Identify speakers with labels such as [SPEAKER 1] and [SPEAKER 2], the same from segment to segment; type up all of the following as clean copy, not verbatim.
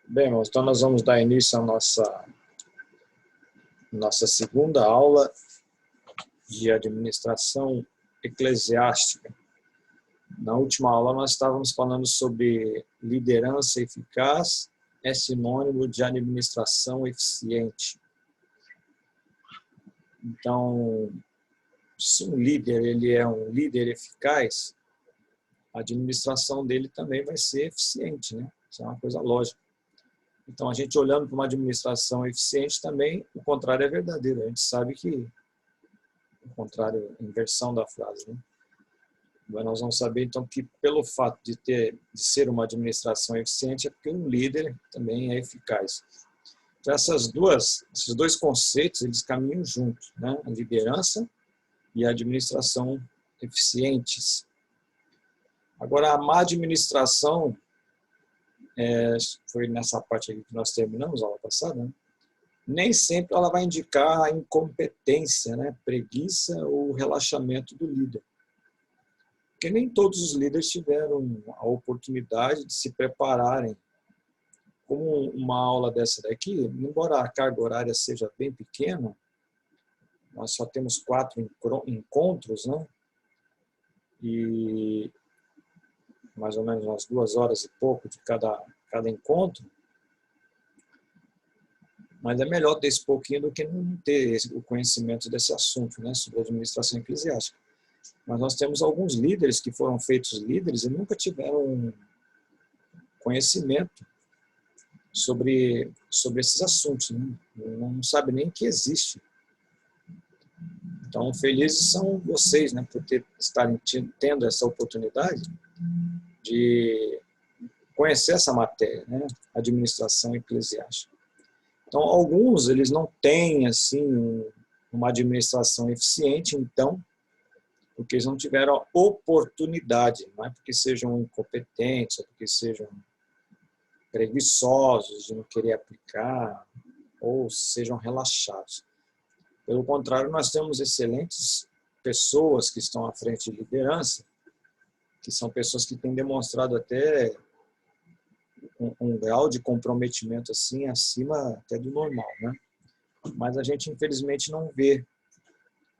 [SPEAKER 1] Bem, irmãos, então nós vamos dar início à nossa segunda aula de administração eclesiástica. Na última aula nós estávamos falando sobre liderança eficaz é sinônimo de administração eficiente. Então, se um líder ele é um líder eficaz, a administração dele também vai ser eficiente, né? Isso é uma coisa lógica. Então, a gente olhando para uma administração eficiente também, o contrário é verdadeiro. A gente sabe que o contrário, inversão da frase, né? Mas nós vamos saber, então, que pelo fato de ser uma administração eficiente, é porque um líder também é eficaz. Então, esses dois conceitos, eles caminham juntos, né? A liderança e a administração eficientes. Agora, a má administração, foi nessa parte aqui que nós terminamos a aula passada, né? Nem sempre ela vai indicar a incompetência, né? Preguiça ou relaxamento do líder. Porque nem todos os líderes tiveram a oportunidade de se prepararem. Como uma aula dessa daqui, embora a carga horária seja bem pequena, nós só temos 4 encontros, né? E mais ou menos umas 2 horas e pouco de cada encontro. Mas é melhor ter esse pouquinho do que não ter o conhecimento desse assunto, né? Sobre a administração eclesiástica. Mas nós temos alguns líderes que foram feitos líderes e nunca tiveram conhecimento sobre esses assuntos, né? Não sabe nem que existe. Então, felizes são vocês, né, por estarem tendo essa oportunidade de conhecer essa matéria, né, administração eclesiástica. Então, alguns, eles não têm, assim, uma administração eficiente, então, porque eles não tiveram a oportunidade, não é porque sejam incompetentes, ou porque sejam preguiçosos de não querer aplicar, ou sejam relaxados. Pelo contrário, nós temos excelentes pessoas que estão à frente de liderança, que são pessoas que têm demonstrado até um grau de comprometimento assim acima até do normal, né? Mas a gente infelizmente não vê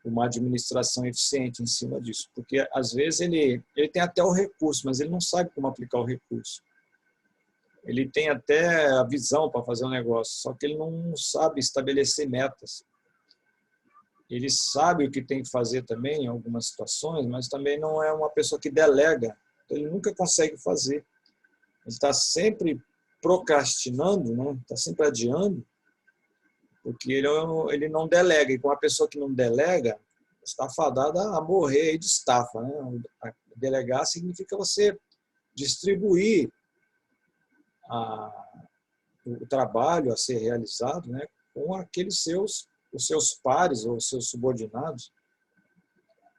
[SPEAKER 1] uma administração eficiente em cima disso, porque às vezes ele tem até o recurso, mas ele não sabe como aplicar o recurso. Ele tem até a visão para fazer um negócio, só que ele não sabe estabelecer metas. Ele sabe o que tem que fazer também em algumas situações, mas também não é uma pessoa que delega. Então, ele nunca consegue fazer. Ele está sempre procrastinando, né? Está sempre adiando, porque ele não delega. E com uma pessoa que não delega, está fadada a morrer de estafa, né? Delegar significa você distribuir o trabalho a ser realizado, né, com os seus pares ou os seus subordinados.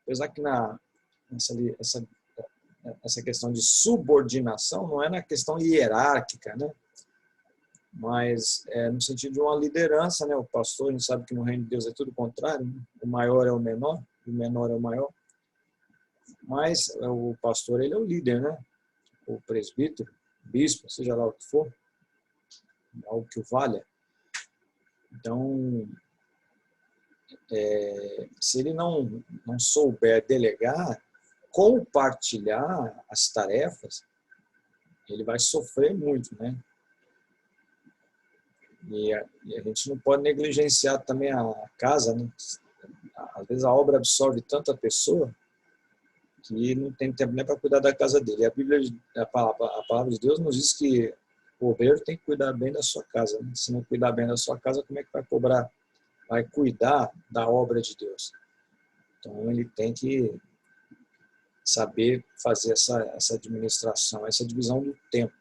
[SPEAKER 1] Apesar que essa questão de subordinação não é na questão hierárquica, né? Mas é no sentido de uma liderança, né? O pastor, a gente sabe que no reino de Deus é tudo o contrário, né? O maior é o menor, o menor é o maior. Mas o pastor, ele é o líder, né? O presbítero, bispo, seja lá o que for, algo que o valha. Então, se ele não souber delegar, compartilhar as tarefas, ele vai sofrer muito, né? E a gente não pode negligenciar também a casa, né? Às vezes a obra absorve tanta pessoa que não tem tempo nem para cuidar da casa dele. E a Bíblia, a palavra de Deus nos diz que o obreiro tem que cuidar bem da sua casa, né? Se não cuidar bem da sua casa, como é que vai cuidar da obra de Deus? Então ele tem que saber fazer essa administração, essa divisão do tempo.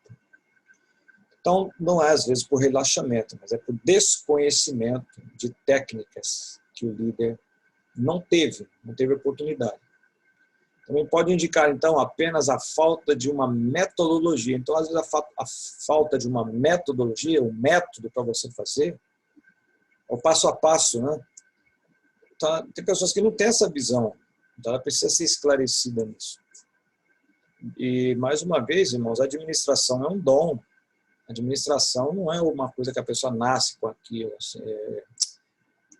[SPEAKER 1] Então, não é às vezes por relaxamento, mas é por desconhecimento de técnicas que o líder não teve oportunidade. Também pode indicar, então, apenas a falta de uma metodologia. Então, às vezes, a falta de uma metodologia, um método para você fazer, é o passo a passo, né? Então, tem pessoas que não têm essa visão, então ela precisa ser esclarecida nisso. E, mais uma vez, irmãos, a administração é um dom. Administração não é uma coisa que a pessoa nasce com aquilo, assim,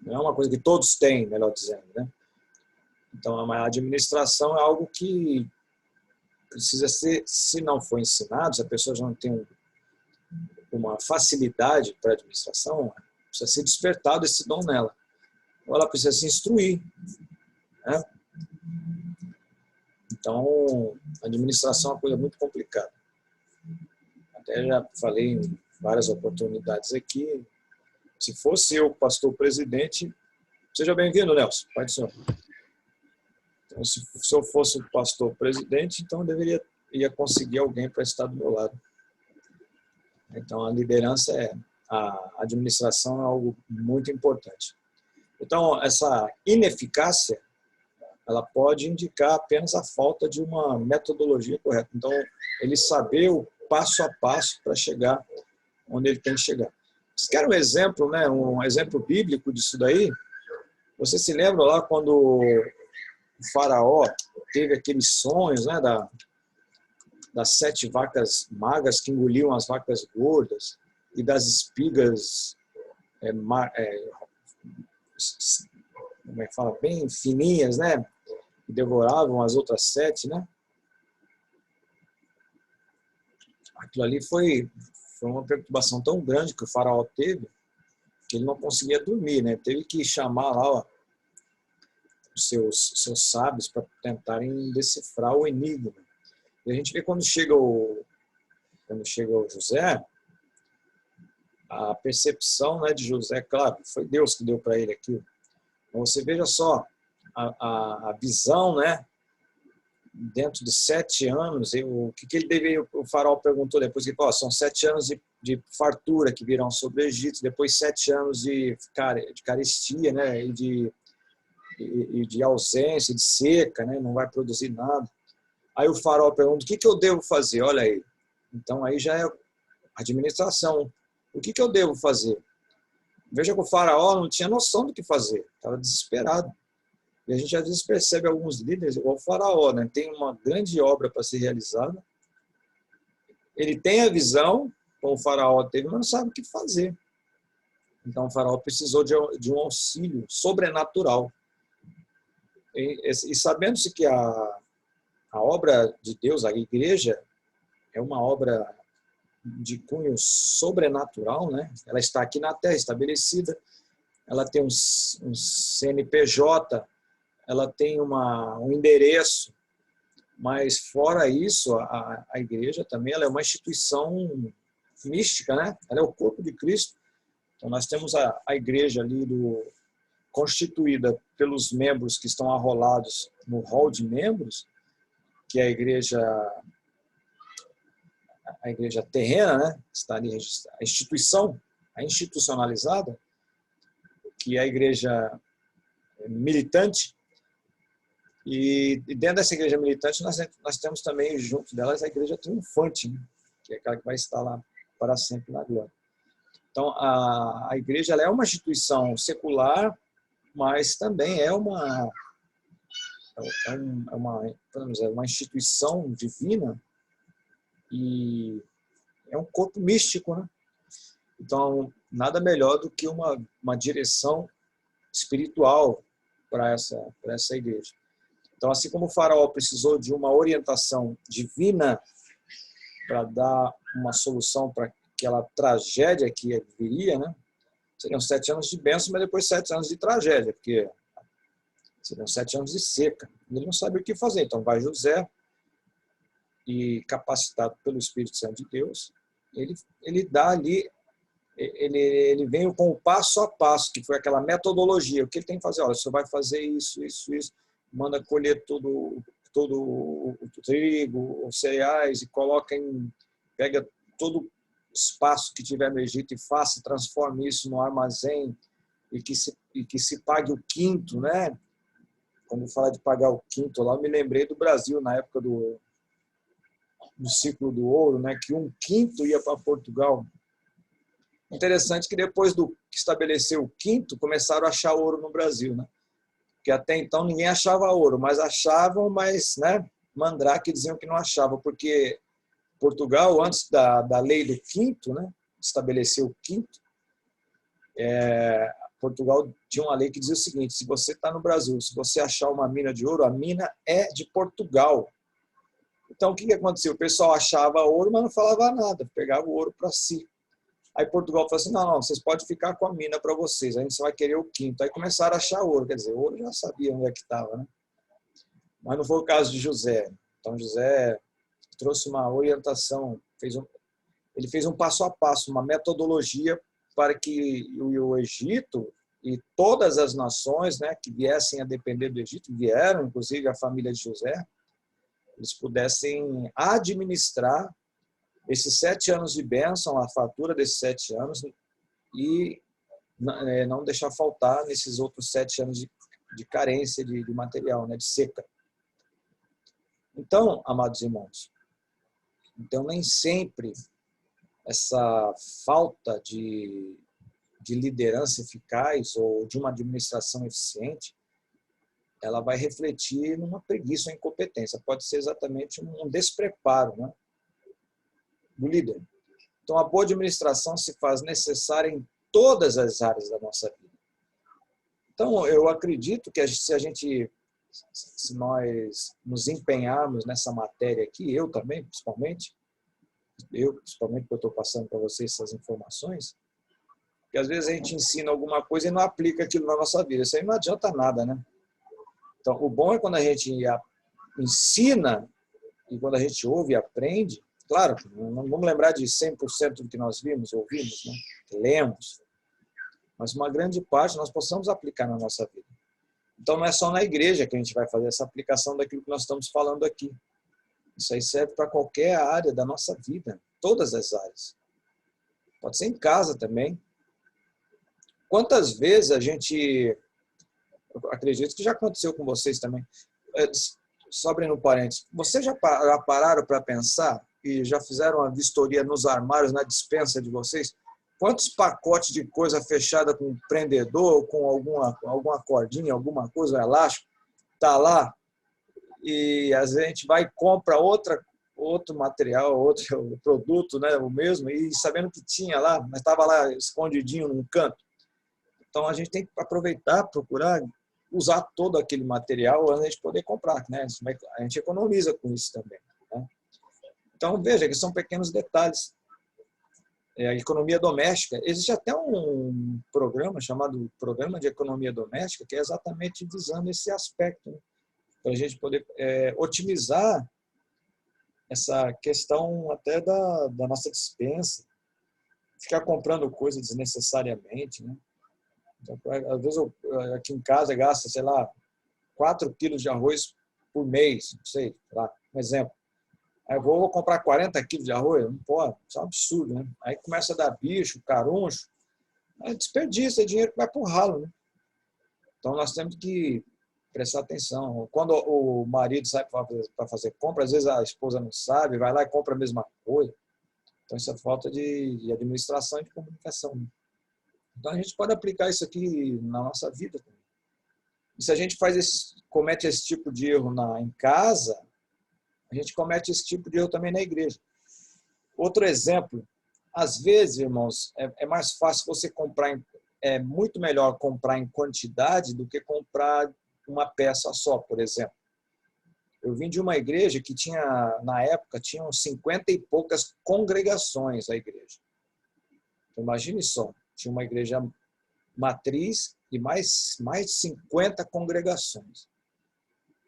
[SPEAKER 1] não é uma coisa que todos têm, melhor dizendo, né? Então, a administração é algo que precisa ser, se não for ensinado, se a pessoa já não tem uma facilidade para a administração, precisa ser despertado esse dom nela. Ou ela precisa se instruir, né? Então, a administração é uma coisa muito complicada. Até já falei em várias oportunidades aqui. Se fosse eu pastor presidente, seja bem-vindo, Nelson, pai do senhor. Então, se eu fosse o pastor presidente, então eu ia conseguir alguém para estar do meu lado. Então, a liderança, a administração é algo muito importante. Então, essa ineficácia, ela pode indicar apenas a falta de uma metodologia correta. Então, ele saber o passo a passo para chegar onde ele tem que chegar. Vocês querem um exemplo, né? Um exemplo bíblico disso daí? Você se lembra lá quando o faraó teve aqueles sonhos, né, das 7 vacas magras que engoliam as vacas gordas e das espigas como é que fala, bem fininhas, né, que devoravam as outras 7, né? Aquilo ali foi uma perturbação tão grande que o faraó teve que ele não conseguia dormir, né? Teve que chamar lá, ó, os seus sábios para tentarem decifrar o enigma. E a gente vê quando chega o José, a percepção, né, de José, claro, foi Deus que deu para ele aquilo. Então você veja só a visão, né, dentro de 7 anos, o que ele deveria, o faraó perguntou depois, que são 7 anos de fartura que virão sobre o Egito, depois 7 anos de carestia, né, e de ausência, de seca, né, não vai produzir nada. Aí o faraó pergunta, o que eu devo fazer? Olha aí. Então aí já é administração. O que eu devo fazer? Veja que o faraó não tinha noção do que fazer, estava desesperado. E a gente às vezes percebe alguns líderes, igual o faraó, né? Tem uma grande obra para ser realizada, ele tem a visão, como o faraó teve, mas não sabe o que fazer. Então o faraó precisou de um auxílio sobrenatural. E sabendo-se que a obra de Deus, a igreja, é uma obra de cunho sobrenatural, né? Ela está aqui na Terra, estabelecida, ela tem um CNPJ, ela tem um endereço, mas fora isso, a igreja também ela é uma instituição mística, né? Ela é o corpo de Cristo. Então nós temos a igreja ali constituída pelos membros que estão arrolados no hall de membros, que é a igreja terrena, né? Está ali registrada, a institucionalizada, que é a igreja militante. E dentro dessa igreja militante nós temos também junto delas a igreja triunfante, né? Que é aquela que vai estar lá para sempre na glória. Então a igreja ela é uma instituição secular, mas também é uma instituição divina e é um corpo místico, né? Então nada melhor do que uma direção espiritual para essa igreja. Então, assim como o faraó precisou de uma orientação divina para dar uma solução para aquela tragédia que viria, né? Seriam 7 anos de bênção, mas depois 7 anos de tragédia, porque seriam 7 anos de seca. Ele não sabe o que fazer. Então, vai José, e capacitado pelo Espírito Santo de Deus, ele dá ali, ele vem com o passo a passo, que foi aquela metodologia. O que ele tem que fazer? Olha, você vai fazer isso, manda colher todo o trigo, os cereais e pega todo espaço que tiver no Egito e transforme isso no armazém e que se pague o quinto, né? Quando fala de pagar o quinto lá, eu me lembrei do Brasil na época do ciclo do ouro, né? Que 1/5 ia para Portugal. Interessante que depois que estabeleceu o quinto, começaram a achar ouro no Brasil, né? Porque até então ninguém achava ouro, mas achavam, mas, né, mandrake diziam que não achava, porque Portugal, antes da lei do quinto, né, estabeleceu o quinto, Portugal tinha uma lei que dizia o seguinte: se você está no Brasil, se você achar uma mina de ouro, a mina é de Portugal. Então, o que aconteceu? O pessoal achava ouro, mas não falava nada, pegava o ouro para si. Aí Portugal falou assim: não, vocês podem ficar com a mina para vocês, a gente só vai querer o quinto. Aí começaram a achar ouro, quer dizer, o ouro já sabia onde é que estava, né? Mas não foi o caso de José. Então, José trouxe uma orientação, ele fez um passo a passo, uma metodologia para que o Egito e todas as nações, né, que viessem a depender do Egito, vieram, inclusive a família de José, eles pudessem administrar esses 7 anos de bênção, a fatura desses 7 anos, e não deixar faltar nesses outros 7 anos de carência de material, né, de seca. Então, amados irmãos, então nem sempre essa falta de liderança eficaz ou de uma administração eficiente, ela vai refletir numa preguiça ou incompetência. Pode ser exatamente um despreparo, né, do líder. Então, a boa administração se faz necessária em todas as áreas da nossa vida. Então, eu acredito que se nós nos empenharmos nessa matéria aqui, eu também, principalmente porque eu estou passando para vocês essas informações, que às vezes a gente ensina alguma coisa e não aplica aquilo na nossa vida. Isso aí não adianta nada, né? Então, o bom é quando a gente ensina e quando a gente ouve e aprende. Claro, não vamos lembrar de 100% do que nós vimos, ouvimos, né? Lemos, mas uma grande parte nós possamos aplicar na nossa vida. Então, não é só na igreja que a gente vai fazer essa aplicação daquilo que nós estamos falando aqui. Isso aí serve para qualquer área da nossa vida, todas as áreas. Pode ser em casa também. Quantas vezes a gente, eu acredito que já aconteceu com vocês também, só abrindo um parênteses, vocês já pararam para pensar e já fizeram uma vistoria nos armários, na despensa de vocês? Quantos pacotes de coisa fechada com prendedor, com alguma cordinha, alguma coisa, um elástico, está lá, e às vezes a gente vai e compra outro material, outro produto, né, o mesmo, e sabendo que tinha lá, mas estava lá escondidinho num canto. Então, a gente tem que aproveitar, procurar usar todo aquele material antes de poder comprar, né? A gente economiza com isso também, né? Então, veja que são pequenos detalhes. A economia doméstica, existe até um programa chamado Programa de Economia Doméstica, que é exatamente visando esse aspecto, né? Para a gente poder otimizar essa questão até da nossa despensa, ficar comprando coisa desnecessariamente, né? Então, às vezes aqui em casa gasta, sei lá, 4 quilos de arroz por mês, não sei, lá, um exemplo. Aí eu vou comprar 40 quilos de arroz, não pode, isso é um absurdo, né? Aí começa a dar bicho, caruncho, aí desperdiça, é dinheiro que vai para o ralo, né? Então nós temos que prestar atenção. Quando o marido sai para fazer compra, às vezes a esposa não sabe, vai lá e compra a mesma coisa. Então isso é falta de administração e de comunicação, né? Então, a gente pode aplicar isso aqui na nossa vida também. E se a gente comete esse tipo de erro em casa, a gente comete esse tipo de erro também na igreja. Outro exemplo, às vezes, irmãos, é mais fácil você comprar, é muito melhor comprar em quantidade do que comprar uma peça só, por exemplo. Eu vim de uma igreja que na época, tinham 50 e poucas congregações a igreja. Então, imagine só. Tinha uma igreja matriz e mais de 50 congregações.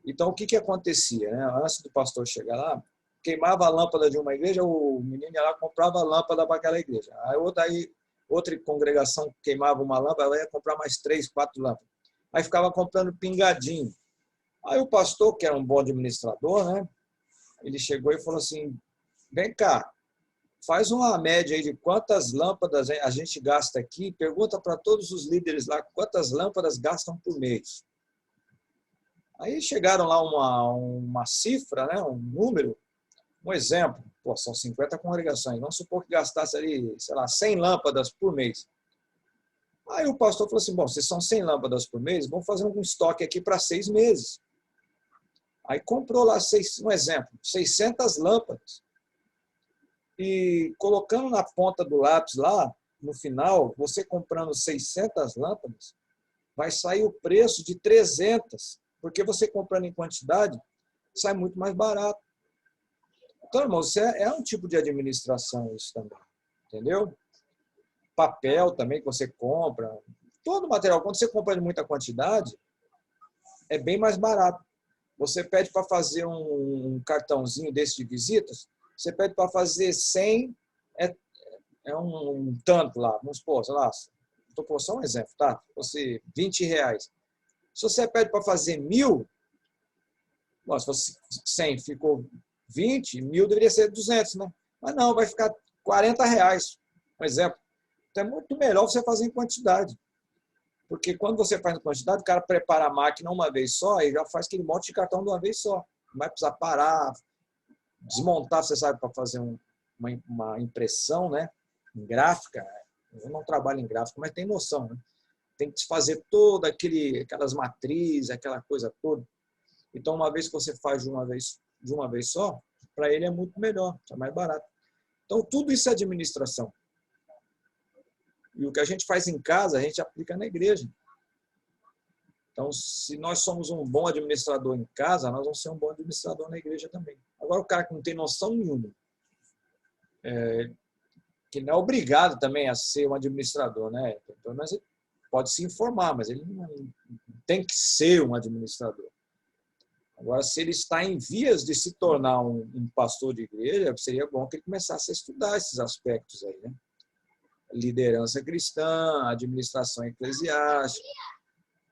[SPEAKER 1] Então, o que acontecia, né? Antes do pastor chegar lá, queimava a lâmpada de uma igreja, o menino ia lá e comprava a lâmpada para aquela igreja. Aí outra congregação queimava uma lâmpada, ela ia comprar mais 3, 4 lâmpadas. Aí ficava comprando pingadinho. Aí o pastor, que era um bom administrador, né? Ele chegou e falou assim: vem cá, faz uma média aí de quantas lâmpadas a gente gasta aqui, pergunta para todos os líderes lá quantas lâmpadas gastam por mês. Aí chegaram lá uma cifra, né, um número, um exemplo, são 50 congregações, vamos supor que gastasse ali, sei lá, 100 lâmpadas por mês. Aí o pastor falou assim: bom, se são 100 lâmpadas por mês, vamos fazer um estoque aqui para 6 meses. Aí comprou lá, um exemplo, 600 lâmpadas. E colocando na ponta do lápis lá, no final, você comprando 600 lâmpadas, vai sair o preço de 300, porque você comprando em quantidade, sai muito mais barato. Então, irmão, isso é um tipo de administração isso também, entendeu? Papel também que você compra, todo material, quando você compra de muita quantidade, é bem mais barato. Você pede para fazer um cartãozinho desse de visitas, você pede para fazer 100, é um tanto lá, vamos supor, sei lá, estou pondo só um exemplo, tá? Se fosse R$20. Se você pede para fazer 1.000, bom, se fosse 100 ficou 20, 1.000 deveria ser 200, né? Mas não, vai ficar R$40, um exemplo. Então é muito melhor você fazer em quantidade. Porque quando você faz em quantidade, o cara prepara a máquina uma vez só e já faz aquele monte de cartão de uma vez só. Não vai precisar parar, desmontar, você sabe, para fazer uma impressão, né? Em gráfica. Eu não trabalho em gráfica, mas tem noção, né? Tem que fazer toda aquelas matrizes, aquela coisa toda. Então, uma vez que você faz de uma vez só, para ele é muito melhor, é mais barato. Então, tudo isso é administração. E o que a gente faz em casa, a gente aplica na igreja. Então, se nós somos um bom administrador em casa, nós vamos ser um bom administrador na igreja também. Agora, o cara que não tem noção nenhuma, que não é obrigado também a ser um administrador, né? Mas ele pode se informar, mas ele não tem que ser um administrador. Agora, se ele está em vias de se tornar um pastor de igreja, seria bom que ele começasse a estudar esses aspectos aí, né? Liderança cristã, administração eclesiástica,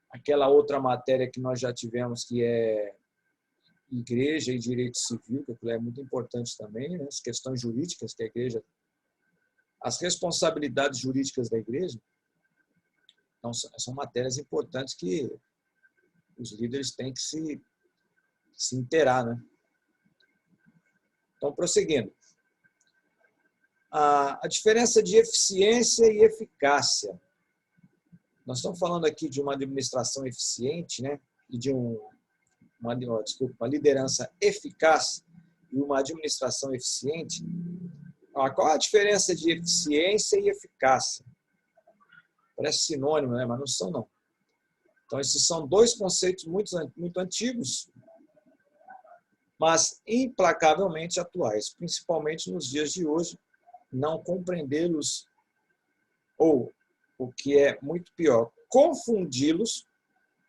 [SPEAKER 1] aquela outra matéria que nós já tivemos, que é igreja e direito civil, que é muito importante também, né? As questões jurídicas que a igreja, as responsabilidades jurídicas da igreja, então, são matérias importantes que os líderes têm que se inteirar, né? Então, prosseguindo. A diferença de eficiência e eficácia. Nós estamos falando aqui de uma administração eficiente, né? E de uma liderança eficaz e uma administração eficiente. Qual a diferença de eficiência e eficácia? Parece sinônimo, né? Mas não são, não. Então, esses são dois conceitos muito antigos, mas implacavelmente atuais, principalmente nos dias de hoje. Não compreendê-los, ou, o que é muito pior, confundi-los,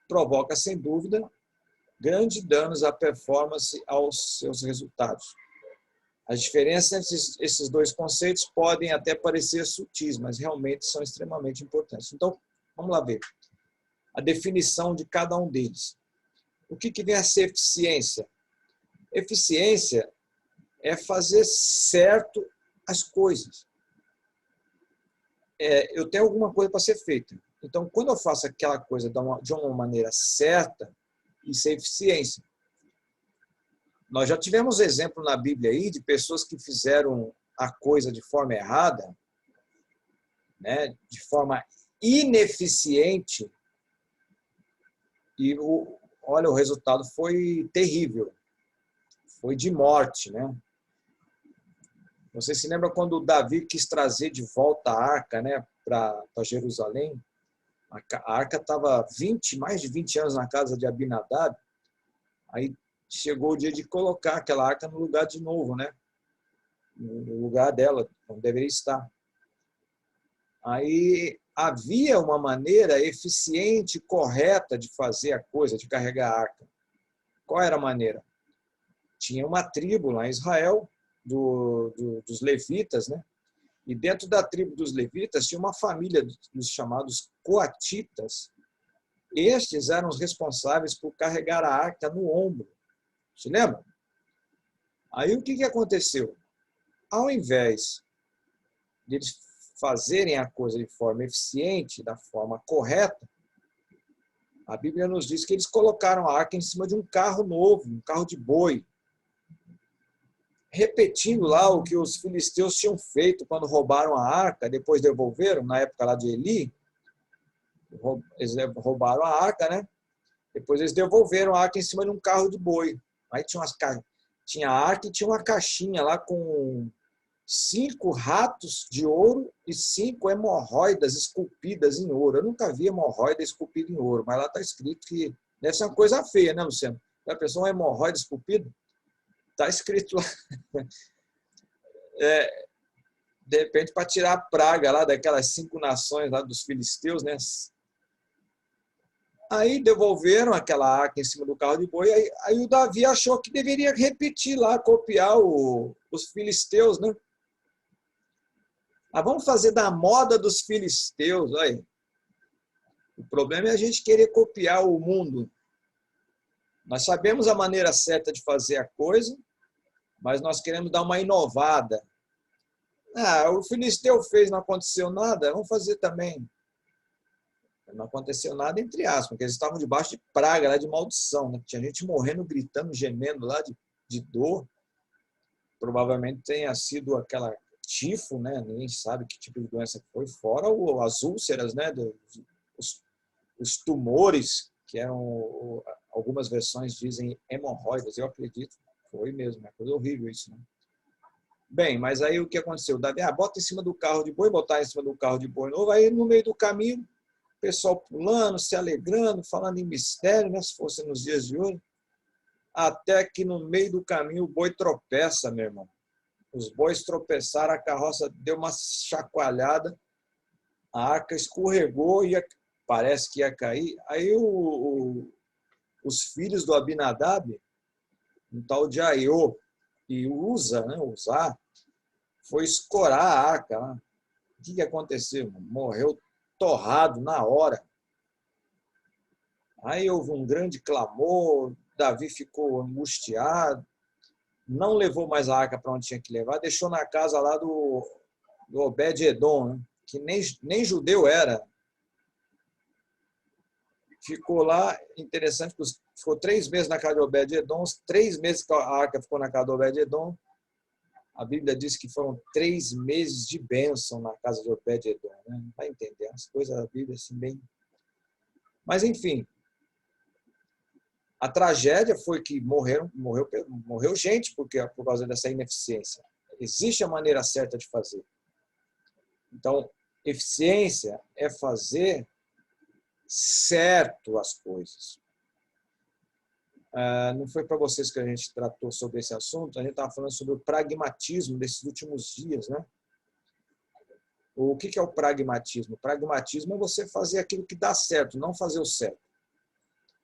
[SPEAKER 1] provoca, sem dúvida, grandes danos à performance, aos seus resultados. As diferenças entre esses dois conceitos podem até parecer sutis, mas realmente são extremamente importantes. Então, vamos lá ver a definição de cada um deles. O que vem a ser eficiência? Eficiência é fazer certo as coisas. Eu tenho alguma coisa para ser feita. Então, quando eu faço aquela coisa de uma maneira certa, isso é eficiência. Nós já tivemos exemplo na Bíblia aí de pessoas que fizeram a coisa de forma errada, né, de forma ineficiente, e olha, o resultado foi terrível. Foi de morte, né? Você se lembra quando Davi quis trazer de volta a arca, né, para Jerusalém? A arca estava mais de 20 anos na casa de Abinadab. Aí chegou o dia de colocar aquela arca no lugar de novo, né? No lugar dela, onde deveria estar. Aí havia uma maneira eficiente, correta de fazer a coisa, de carregar a arca. Qual era a maneira? Tinha uma tribo lá em Israel, dos levitas, né? E dentro da tribo dos levitas tinha uma família dos chamados coatitas. Estes eram os responsáveis por carregar a arca no ombro. Se lembra? Aí o que aconteceu? Ao invés de eles fazerem a coisa de forma eficiente, da forma correta, a Bíblia nos diz que eles colocaram a arca em cima de um carro novo, um carro de boi, repetindo lá o que os filisteus tinham feito quando roubaram a arca, depois devolveram, na época lá de Eli. Eles roubaram a arca, né? Depois eles devolveram a arca em cima de um carro de boi. Aí tinha a arca e tinha uma caixinha lá com 5 ratos de ouro e 5 hemorroidas esculpidas em ouro. Eu nunca vi hemorroida esculpida em ouro, mas lá está escrito que deve ser uma coisa feia, né, Luciano? Já pensou uma hemorroida esculpida? Está escrito lá. De repente, para tirar a praga lá daquelas 5 nações lá dos filisteus, né? Aí devolveram aquela arca em cima do carro de boi, aí o Davi achou que deveria repetir lá, copiar os filisteus, né? Ah, vamos fazer da moda dos filisteus, aí. O problema é a gente querer copiar o mundo. Nós sabemos a maneira certa de fazer a coisa, mas nós queremos dar uma inovada. Ah, o filisteu fez, não aconteceu nada, vamos fazer também. Não aconteceu nada, entre aspas, porque eles estavam debaixo de praga, lá de maldição. Né? Tinha gente morrendo, gritando, gemendo lá de dor. Provavelmente tenha sido aquela tifo, né? Ninguém sabe que tipo de doença foi, fora as úlceras, né? Os tumores, que eram, algumas versões dizem hemorroidas, eu acredito, foi mesmo, é coisa horrível isso, né? Bem, mas aí o que aconteceu? Davi, bota em cima do carro de boi, botar em cima do carro de boi novo, aí no meio do caminho, o pessoal pulando, se alegrando, falando em mistério, né? Se fosse nos dias de hoje, até que no meio do caminho o boi tropeça, meu irmão. Os bois tropeçaram, a carroça deu uma chacoalhada, a arca escorregou, parece que ia cair. Aí os filhos do Abinadab, um tal de Aiô e Uza, né, Uzá, foi escorar a arca. Né? O que aconteceu? Morreu torrado na hora. Aí houve um grande clamor, Davi ficou angustiado, não levou mais a arca para onde tinha que levar, deixou na casa lá do Obed-Edom, né? Que nem judeu era. Ficou lá, interessante, ficou 3 meses na casa de Obed-Edom, os 3 meses que a arca ficou na casa de Obed-Edom, a Bíblia diz que foram 3 meses de bênção na casa de Obed-Edom. Né? Não vai entender, as coisas da Bíblia assim bem... Mas, enfim, a tragédia foi que morreu gente por causa dessa ineficiência. Existe a maneira certa de fazer. Então, eficiência é fazer certo as coisas. Não foi para vocês que a gente tratou sobre esse assunto, a gente estava falando sobre o pragmatismo desses últimos dias, né? O que é o pragmatismo? O pragmatismo é você fazer aquilo que dá certo, não fazer o certo.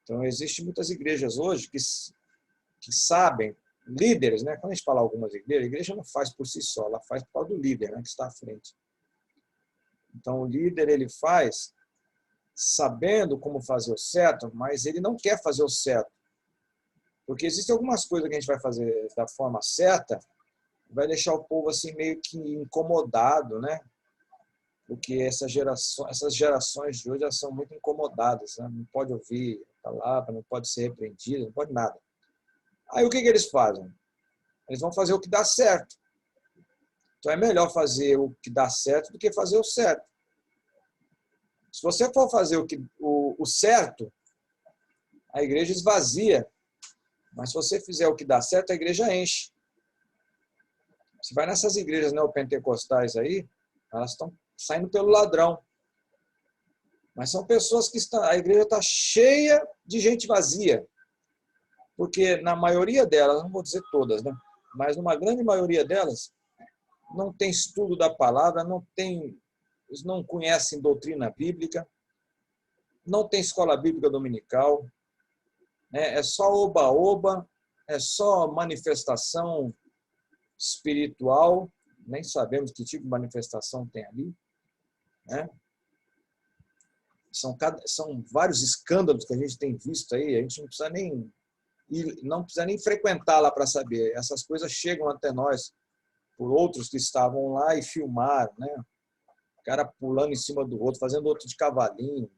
[SPEAKER 1] Então, existem muitas igrejas hoje que sabem, líderes, né? Quando a gente fala algumas igrejas, a igreja não faz por si só, ela faz por causa do líder, né? Que está à frente. Então, o líder, ele faz sabendo como fazer o certo, mas ele não quer fazer o certo. Porque existem algumas coisas que a gente vai fazer da forma certa, vai deixar o povo assim meio que incomodado, né? Porque essas gerações de hoje já são muito incomodadas, né? Não pode ouvir a palavra, não pode ser repreendido, não pode nada. Aí o que eles fazem? Eles vão fazer o que dá certo. Então é melhor fazer o que dá certo do que fazer o certo. Se você for fazer o certo, a igreja esvazia. Mas se você fizer o que dá certo, a igreja enche. Você vai nessas igrejas neopentecostais aí, elas estão saindo pelo ladrão. Mas são pessoas que a igreja está cheia de gente vazia. Porque na maioria delas, não vou dizer todas, né? Mas numa grande maioria delas, não tem estudo da palavra, eles não conhecem doutrina bíblica, não tem escola bíblica dominical, né? É só oba-oba, é só manifestação espiritual, nem sabemos que tipo de manifestação tem ali, né? São vários escândalos que a gente tem visto aí, a gente não precisa nem frequentar lá para saber. Essas coisas chegam até nós por outros que estavam lá e filmaram, né? O cara pulando em cima do outro, fazendo outro de cavalinho,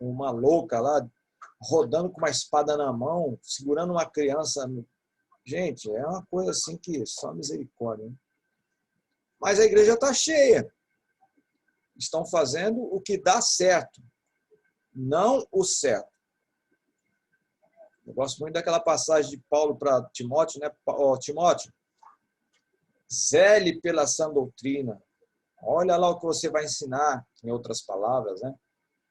[SPEAKER 1] uma louca lá, rodando com uma espada na mão, segurando uma criança. Gente, é uma coisa assim que só misericórdia. Né? Mas a igreja está cheia. Estão fazendo o que dá certo, não o certo. Eu gosto muito daquela passagem de Paulo para Timóteo, né? Timóteo, Zele pela sã doutrina. Olha lá o que você vai ensinar, em outras palavras, né?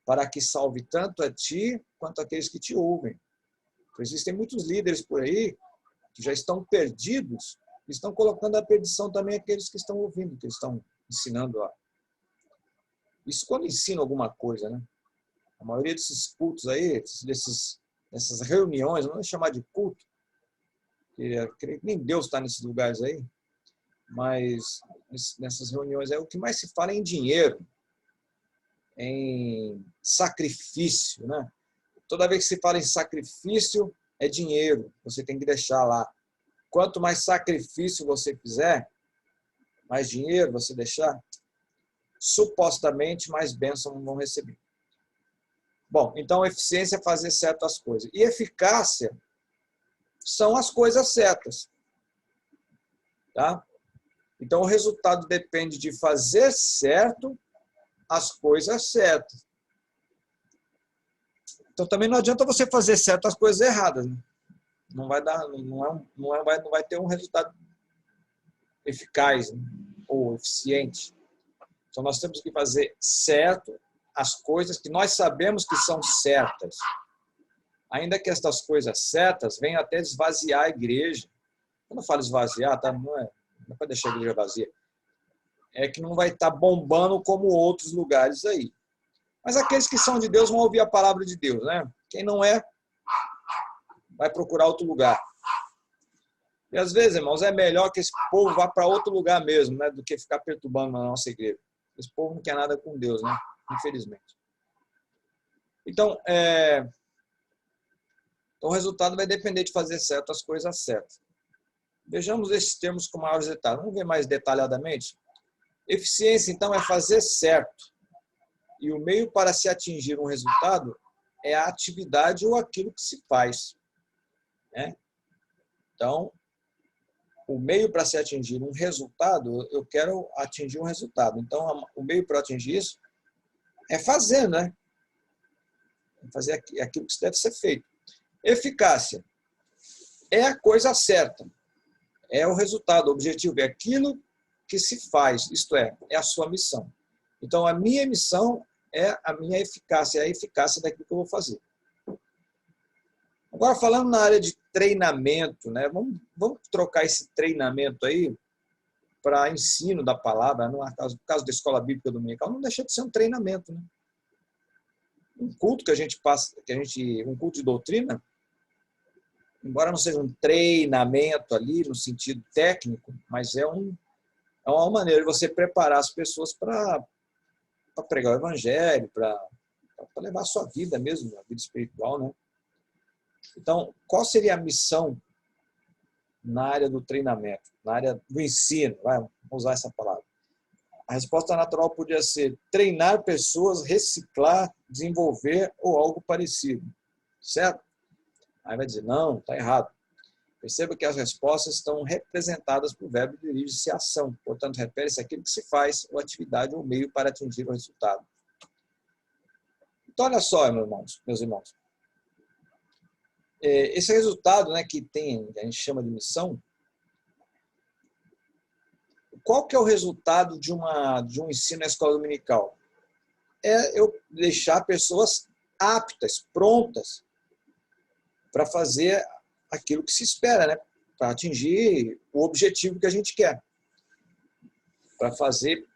[SPEAKER 1] Para que salve tanto a ti quanto aqueles que te ouvem. Existem muitos líderes por aí que já estão perdidos, e estão colocando a perdição também aqueles que estão ouvindo, que estão ensinando a... Isso quando ensina alguma coisa, né? A maioria desses cultos aí, dessas reuniões, não vou chamar de culto, que nem Deus está nesses lugares aí, mas nessas reuniões aí o que mais se fala é em dinheiro, em sacrifício, né? Toda vez que se fala em sacrifício, é dinheiro, você tem que deixar lá. Quanto mais sacrifício você fizer, mais dinheiro você deixar, supostamente mais bênçãos vão receber. Bom, então eficiência é fazer certas coisas. E eficácia são as coisas certas. Tá? Então o resultado depende de fazer certo as coisas certas. Então também não adianta você fazer certo as coisas erradas. Né? Não vai dar, não vai ter um resultado eficaz, né? Ou eficiente. Então nós temos que fazer certo as coisas que nós sabemos que são certas. Ainda que estas coisas certas venham até esvaziar a igreja. Quando eu falo esvaziar, tá? Não é para deixar a igreja vazia. É que não vai estar bombando como outros lugares aí. Mas aqueles que são de Deus vão ouvir a palavra de Deus, né? Quem não é, vai procurar outro lugar. E às vezes, irmãos, é melhor que esse povo vá para outro lugar mesmo, né? Do que ficar perturbando na nossa igreja. Esse povo não quer nada com Deus, né? Infelizmente. Então, o resultado vai depender de fazer certo as coisas certas. Vejamos esses termos com maiores detalhes. Vamos ver mais detalhadamente? Eficiência, então, é fazer certo. E o meio para se atingir um resultado é a atividade ou aquilo que se faz. Né? Então, o meio para se atingir um resultado, eu quero atingir um resultado. Então, o meio para atingir isso é fazer, né? É fazer aquilo que deve ser feito. Eficácia é a coisa certa. É o resultado, o objetivo, é aquilo que se faz, isto é a sua missão. Então, a minha missão é a minha eficácia, é a eficácia daquilo que eu vou fazer. Agora, falando na área de treinamento, né? Vamos trocar esse treinamento aí para ensino da palavra, no caso da escola bíblica dominical, não deixa de ser um treinamento. Né? Um culto que a gente passa, um culto de doutrina, embora não seja um treinamento ali no sentido técnico, mas é uma maneira de você preparar as pessoas para pregar o evangelho, para levar a sua vida mesmo, a vida espiritual, né? Então, qual seria a missão na área do treinamento, na área do ensino? Vamos usar essa palavra. A resposta natural podia ser treinar pessoas, reciclar, desenvolver ou algo parecido. Certo? Aí vai dizer, não, está errado. Perceba que as respostas estão representadas por verbo que dirige-se à ação. Portanto, refere-se àquilo que se faz, ou atividade ou meio para atingir o resultado. Então, olha só, meus irmãos. Esse resultado, né, que a gente chama de missão, qual que é o resultado de um ensino na escola dominical? É eu deixar pessoas aptas, prontas, para fazer aquilo que se espera, né? Para atingir o objetivo que a gente quer. Para fazer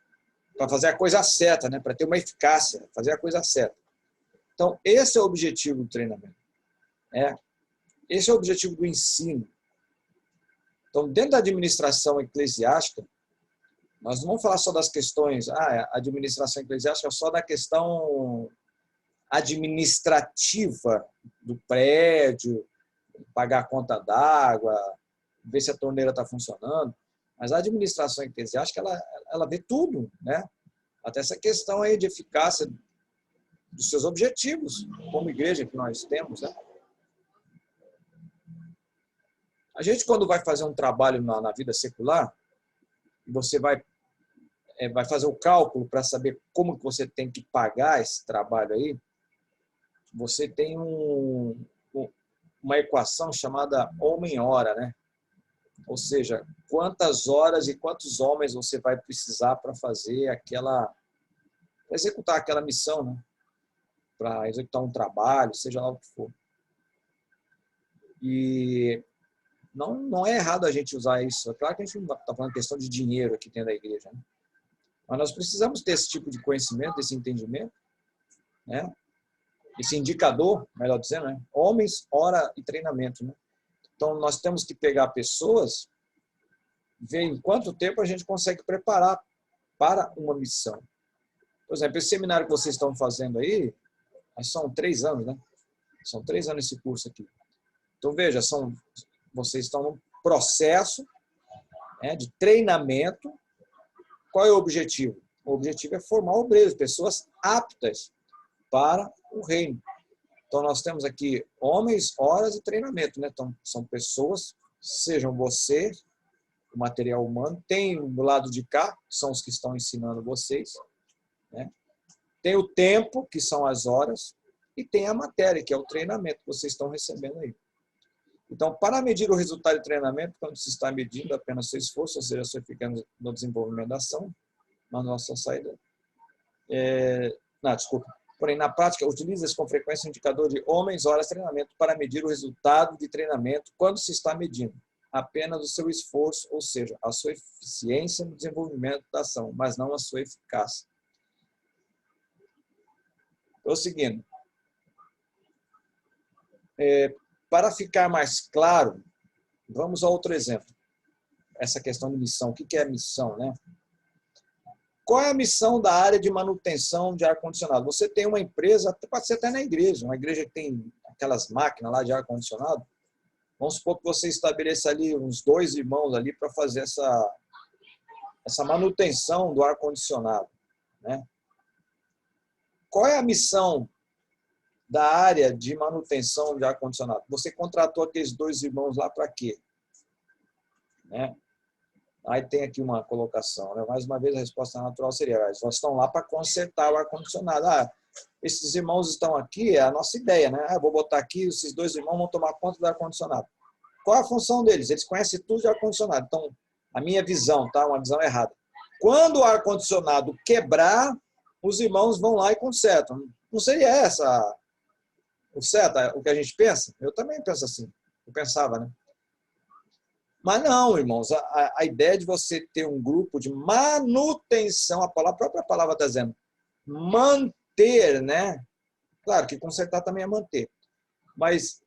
[SPEAKER 1] a coisa certa, né? Para ter uma eficácia, fazer a coisa certa. Então, esse é o objetivo do treinamento. Esse é o objetivo do ensino. Então, dentro da administração eclesiástica, nós não vamos falar só das questões, a administração eclesiástica é só da questão administrativa do prédio, pagar a conta d'água, ver se a torneira está funcionando, mas a administração eclesiástica, ela vê tudo, né? Até essa questão aí de eficácia dos seus objetivos, como igreja que nós temos, né? A gente, quando vai fazer um trabalho na vida secular, você vai fazer o cálculo para saber como que você tem que pagar esse trabalho aí, você tem uma equação chamada homem-hora, né? Ou seja, quantas horas e quantos homens você vai precisar para fazer para executar aquela missão, né? Para executar um trabalho, seja lá o que for. E não é errado a gente usar isso. É claro que a gente não está falando questão de dinheiro aqui dentro da igreja, né? Mas nós precisamos ter esse tipo de conhecimento, esse entendimento, né? Esse indicador, melhor dizendo, né? Homens, hora e treinamento, né? Então, nós temos que pegar pessoas, ver em quanto tempo a gente consegue preparar para uma missão. Por exemplo, esse seminário que vocês estão fazendo aí, são 3 anos, né? São 3 anos esse curso aqui. Então, veja, vocês estão num processo, né, de treinamento. Qual é o objetivo? O objetivo é formar obreiros, pessoas aptas para o reino. Então, nós temos aqui homens, horas e treinamento, né? Então, são pessoas, sejam você, o material humano, tem do lado de cá, que são os que estão ensinando vocês, né? Tem o tempo, que são as horas, e tem a matéria, que é o treinamento que vocês estão recebendo aí. Então, para medir o resultado de treinamento, quando se está medindo apenas seu esforço, ou seja, você fica no desenvolvimento da ação, na nossa saída. Desculpa. Porém, na prática, utiliza-se com frequência o indicador de homens, horas de treinamento para medir o resultado de treinamento quando se está medindo apenas o seu esforço, ou seja, a sua eficiência no desenvolvimento da ação, mas não a sua eficácia. Então, seguindo. Para ficar mais claro, vamos a outro exemplo. Essa questão de missão. O que é missão, né? Qual é a missão da área de manutenção de ar-condicionado? Você tem uma empresa, pode ser até na igreja, uma igreja que tem aquelas máquinas lá de ar-condicionado. Vamos supor que você estabeleça ali uns 2 irmãos ali para fazer essa manutenção do ar-condicionado, né? Qual é a missão da área de manutenção de ar-condicionado? Você contratou aqueles 2 irmãos lá para quê? Né? Aí tem aqui uma colocação, né? Mais uma vez a resposta natural seria, eles estão lá para consertar o ar-condicionado. Esses irmãos estão aqui, é a nossa ideia, né? Eu vou botar aqui, esses 2 irmãos vão tomar conta do ar-condicionado. Qual é a função deles? Eles conhecem tudo de ar-condicionado. Então, a minha visão, tá? Uma visão errada. Quando o ar-condicionado quebrar, os irmãos vão lá e consertam. Não seria essa o certo, o que a gente pensa? Eu também penso assim. Eu pensava, né? Mas não, irmãos, a ideia de você ter um grupo de manutenção, a própria palavra está dizendo, manter, né? Claro que consertar também é manter. Mas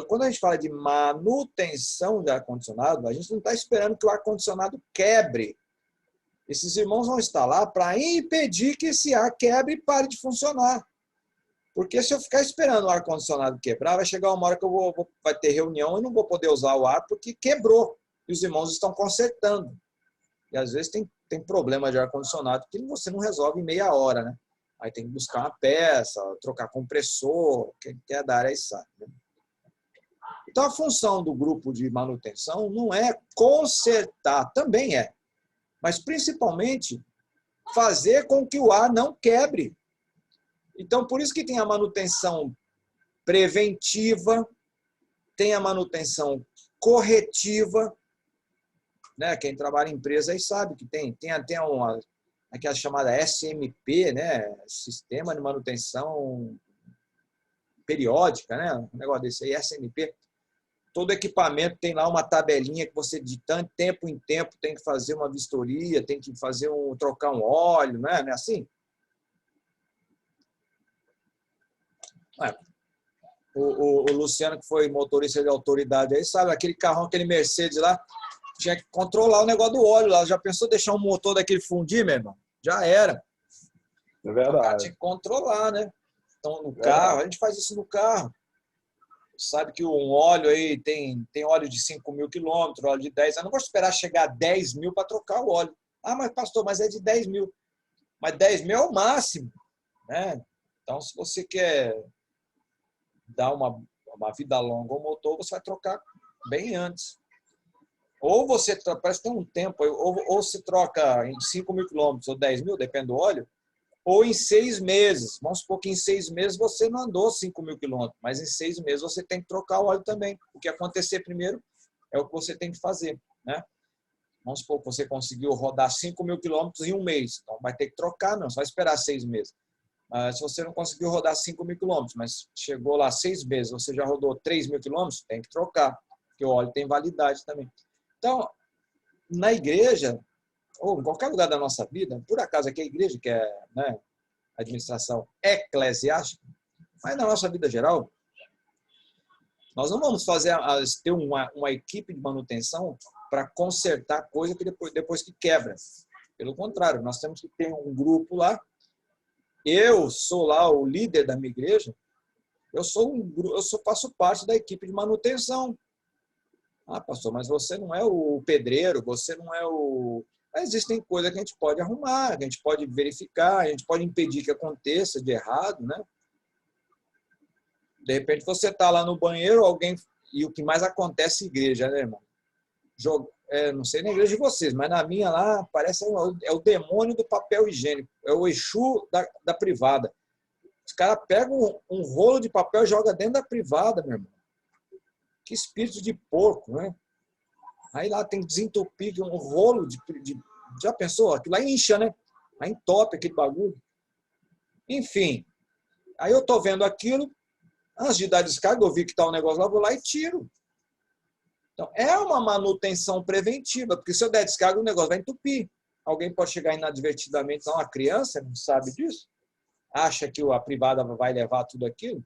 [SPEAKER 1] quando a gente fala de manutenção de ar-condicionado, a gente não está esperando que o ar-condicionado quebre. Esses irmãos vão estar lá para impedir que esse ar quebre e pare de funcionar. Porque se eu ficar esperando o ar-condicionado quebrar, vai chegar uma hora que vai ter reunião e não vou poder usar o ar porque quebrou. E os irmãos estão consertando. E às vezes tem problema de ar-condicionado que você não resolve em meia hora, né? Aí tem que buscar uma peça, trocar compressor, quem quer da área aí sabe. Né? Então a função do grupo de manutenção não é consertar, também é. Mas principalmente fazer com que o ar não quebre. Então, por isso que tem a manutenção preventiva, tem a manutenção corretiva, né? Quem trabalha em empresa aí sabe que tem até aquela chamada SMP, né? Sistema de manutenção periódica, né? Um negócio desse aí, SMP. Todo equipamento tem lá uma tabelinha que você, de tanto tempo em tempo, tem que fazer uma vistoria, tem que trocar um óleo, não é assim? O Luciano, que foi motorista de autoridade aí, sabe, aquele carrão, aquele Mercedes lá, tinha que controlar o negócio do óleo lá. Já pensou deixar um motor daquele fundir, meu irmão? Já era.
[SPEAKER 2] É verdade.
[SPEAKER 1] Tinha que controlar, né? Então, no carro, a gente faz isso no carro. Sabe que um óleo aí tem óleo de 5.000 quilômetros, óleo de 10. Eu não vou esperar chegar a 10.000 para trocar o óleo. Ah, mas pastor, mas é de 10.000. Mas 10.000 é o máximo, né? Então, se você quer dar uma vida longa ao motor, você vai trocar bem antes. Ou você, parece que tem um tempo, ou se troca em 5.000 quilômetros ou 10.000, depende do óleo, ou em 6 meses. Vamos supor que em 6 meses você não andou 5.000 quilômetros, mas em 6 meses você tem que trocar o óleo também. O que acontecer primeiro é o que você tem que fazer, né? Vamos supor que você conseguiu rodar 5.000 quilômetros em um mês. Então, vai ter que trocar, não. Você vai esperar 6 meses. Mas se você não conseguiu rodar 5.000 quilômetros, mas chegou lá 6 meses, você já rodou 3.000 quilômetros, tem que trocar, porque o óleo tem validade também. Então, na igreja, ou em qualquer lugar da nossa vida, por acaso aqui é a igreja, que é, né, a administração eclesiástica, mas na nossa vida geral, nós não vamos ter uma equipe de manutenção para consertar coisa que depois que quebra. Pelo contrário, nós temos que ter um grupo lá. Eu sou lá o líder da minha igreja, faço parte da equipe de manutenção. Ah, pastor, mas você não é o pedreiro, você não é o... Mas existem coisas que a gente pode arrumar, que a gente pode verificar, a gente pode impedir que aconteça de errado, né? De repente você está lá no banheiro, alguém... E o que mais acontece em igreja, né, irmão? Não sei na igreja de vocês, mas na minha lá parece é o demônio do papel higiênico, é o Exu da privada. Os caras pegam um rolo de papel e jogam dentro da privada, meu irmão. Que espírito de porco, né? Aí lá tem que desentupir um rolo já pensou? Aquilo lá incha, né? Aí entope aquele bagulho. Enfim, aí eu tô vendo aquilo, antes de dar descarga, eu vi que tá um negócio lá, vou lá e tiro. Então, é uma manutenção preventiva, porque se eu der descarga, o negócio vai entupir. Alguém pode chegar inadvertidamente, não, a criança não sabe disso, acha que a privada vai levar tudo aquilo,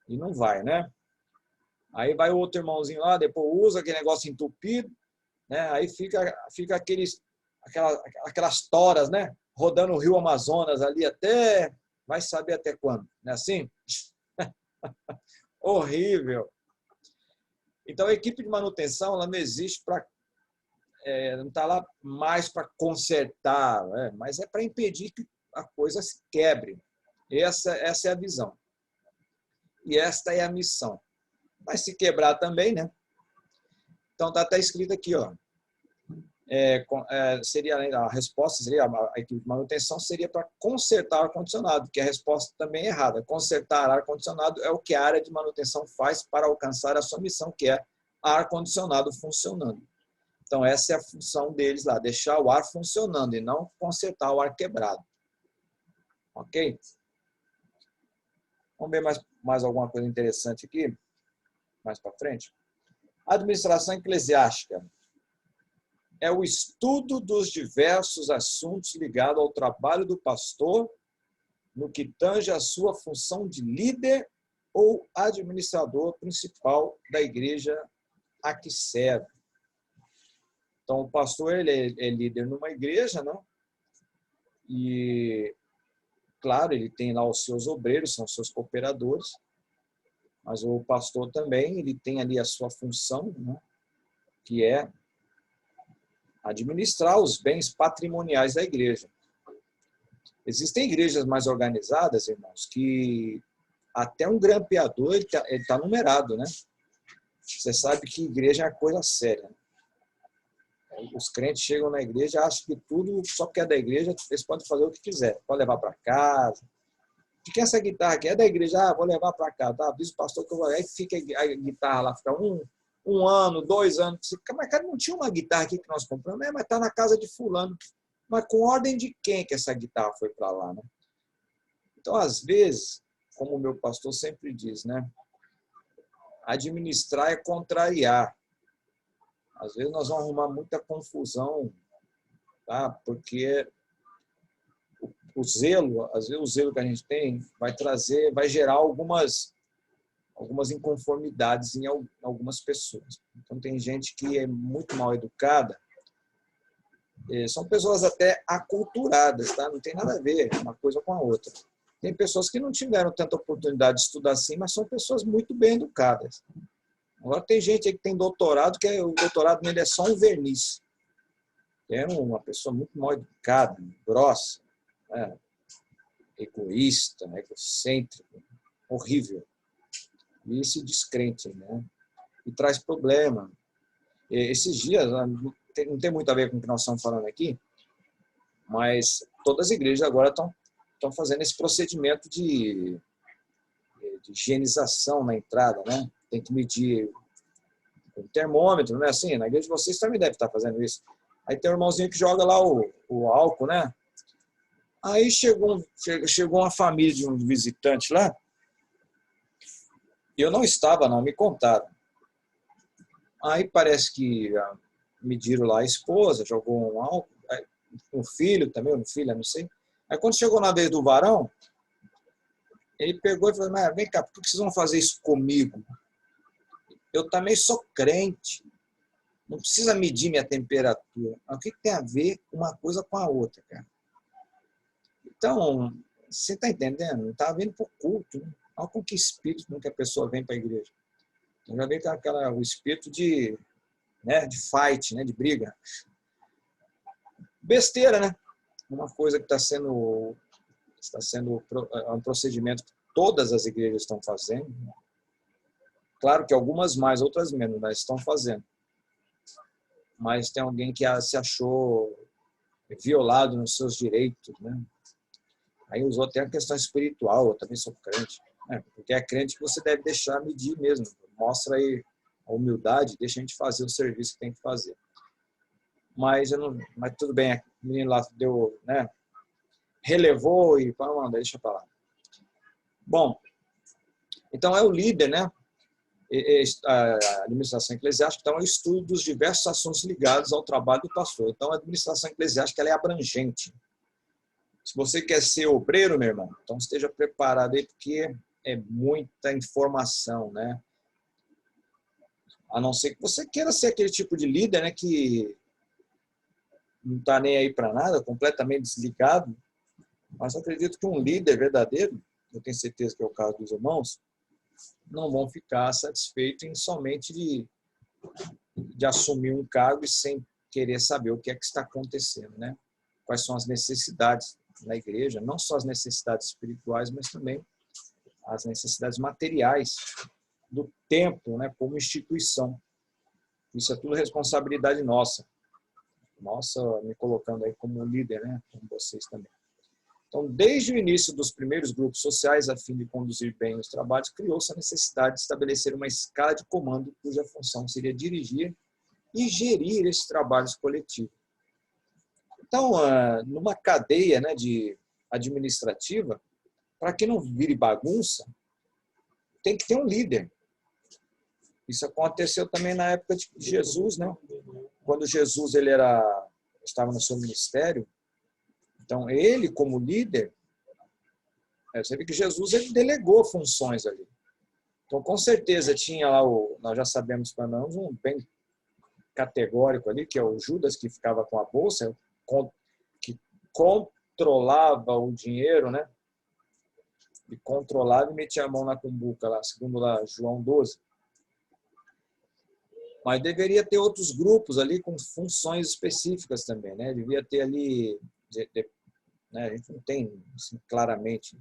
[SPEAKER 1] e não vai, né? Aí vai o outro irmãozinho lá, depois usa aquele negócio entupido, né? Aí fica aquelas toras, né? Rodando o rio Amazonas ali até, vai saber até quando, não é assim? Horrível. Então, a equipe de manutenção ela não existe não está lá mais para consertar, né? Mas é para impedir que a coisa se quebre. Essa é a visão. E esta é a missão. Mas se quebrar também, né? Então, está até escrito aqui, ó. Seria a resposta, a equipe de manutenção seria para consertar ar-condicionado, que a resposta também é errada. Consertar ar-condicionado é o que a área de manutenção faz para alcançar a sua missão, que é ar-condicionado funcionando. Então, essa é a função deles lá, deixar o ar funcionando e não consertar o ar quebrado. Ok? Vamos ver mais alguma coisa interessante aqui, mais para frente. Administração eclesiástica é o estudo dos diversos assuntos ligados ao trabalho do pastor no que tange a sua função de líder ou administrador principal da igreja a que serve. Então, o pastor ele é líder numa igreja, né? E, claro, ele tem lá os seus obreiros, são os seus cooperadores, mas o pastor também ele tem ali a sua função, né? Que é administrar os bens patrimoniais da igreja. Existem igrejas mais organizadas, irmãos, que até um grampeador ele tá numerado, né? Você sabe que igreja é uma coisa séria. Os crentes chegam na igreja, acham que tudo, só porque é da igreja, eles podem fazer o que quiser. Pode levar para casa. De quem é essa guitarra aqui? É da igreja? Ah, vou levar para casa. Tá? Diz o pastor que eu vou. Aí fica a guitarra lá, fica um ano, 2 anos. Mas cara, não tinha uma guitarra aqui que nós compramos, mas está na casa de fulano. Mas com ordem de quem que essa guitarra foi para lá, né? Então, às vezes, como o meu pastor sempre diz, né? Administrar é contrariar. Às vezes nós vamos arrumar muita confusão, tá? Porque o zelo, às vezes o zelo que a gente tem vai gerar algumas inconformidades em algumas pessoas. Então tem gente que é muito mal educada, são pessoas até aculturadas, tá? Não tem nada a ver uma coisa com a outra. Tem pessoas que não tiveram tanta oportunidade de estudar assim, mas são pessoas muito bem educadas. Agora tem gente aí que tem doutorado, que o doutorado nele é só um verniz. É uma pessoa muito mal educada, grossa, né? Egoísta, egocêntrico, horrível. E se descrente, né? E traz problema. Esses dias, não tem muito a ver com o que nós estamos falando aqui, mas todas as igrejas agora estão fazendo esse procedimento de higienização na entrada, né? Tem que medir o termômetro, né? Assim, na igreja de vocês também deve estar fazendo isso. Aí tem um irmãozinho que joga lá o álcool, né? Aí chegou uma família de um visitante lá, e eu não estava, não, me contaram. Aí parece que mediram lá a esposa, jogou um álcool, um filho também, um filho, não sei. Aí quando chegou na vez do varão, ele pegou e falou, mas vem cá, por que vocês vão fazer isso comigo? Eu também sou crente, não precisa medir minha temperatura. Mas o que tem a ver uma coisa com a outra, cara? Então, você está entendendo? Não está vindo para o culto, né? Olha com que espírito que a pessoa vem para a igreja. Então, já vem com o espírito de fight, né, de briga. Besteira, né? Uma coisa que está sendo um procedimento que todas as igrejas estão fazendo. Claro que algumas mais, outras menos, mas estão fazendo. Mas tem alguém que se achou violado nos seus direitos, né? Aí usou até a questão espiritual, eu também sou crente. Porque é crente que você deve deixar medir mesmo. Mostra aí a humildade, deixa a gente fazer o serviço que tem que fazer. Mas tudo bem, o menino lá deu, né? Relevou e manda, deixa para lá. Bom, então é o líder, né? A administração eclesiástica, então, é o estudo dos diversos assuntos ligados ao trabalho do pastor. Então, a administração eclesiástica ela é abrangente. Se você quer ser obreiro, meu irmão, então esteja preparado aí, porque é muita informação, né? A não ser que você queira ser aquele tipo de líder, né, que não está nem aí para nada, completamente desligado. Mas eu acredito que um líder verdadeiro, eu tenho certeza que é o caso dos irmãos, não vão ficar satisfeitos em somente de assumir um cargo e sem querer saber o que é que está acontecendo, né? Quais são as necessidades na igreja, não só as necessidades espirituais, mas também as necessidades materiais do templo, né, como instituição. Isso é tudo responsabilidade nossa. Nossa, me colocando aí como líder, né, como vocês também. Então, desde o início dos primeiros grupos sociais, a fim de conduzir bem os trabalhos, criou-se a necessidade de estabelecer uma escala de comando cuja função seria dirigir e gerir esses trabalhos coletivos. Então, numa cadeia, né, administrativa, para que não vire bagunça, tem que ter um líder. Isso aconteceu também na época de Jesus, né? Quando Jesus estava no seu ministério. Então, ele, como líder, você vê que Jesus ele delegou funções ali. Então, com certeza, tinha lá, nós já sabemos para nós, um bem categórico ali, que é o Judas, que ficava com a bolsa, que controlava o dinheiro, né? E controlava e metia a mão na cumbuca, lá, segundo lá João 12. Mas deveria ter outros grupos ali com funções específicas também, né? Devia ter ali, né? A gente não tem assim, claramente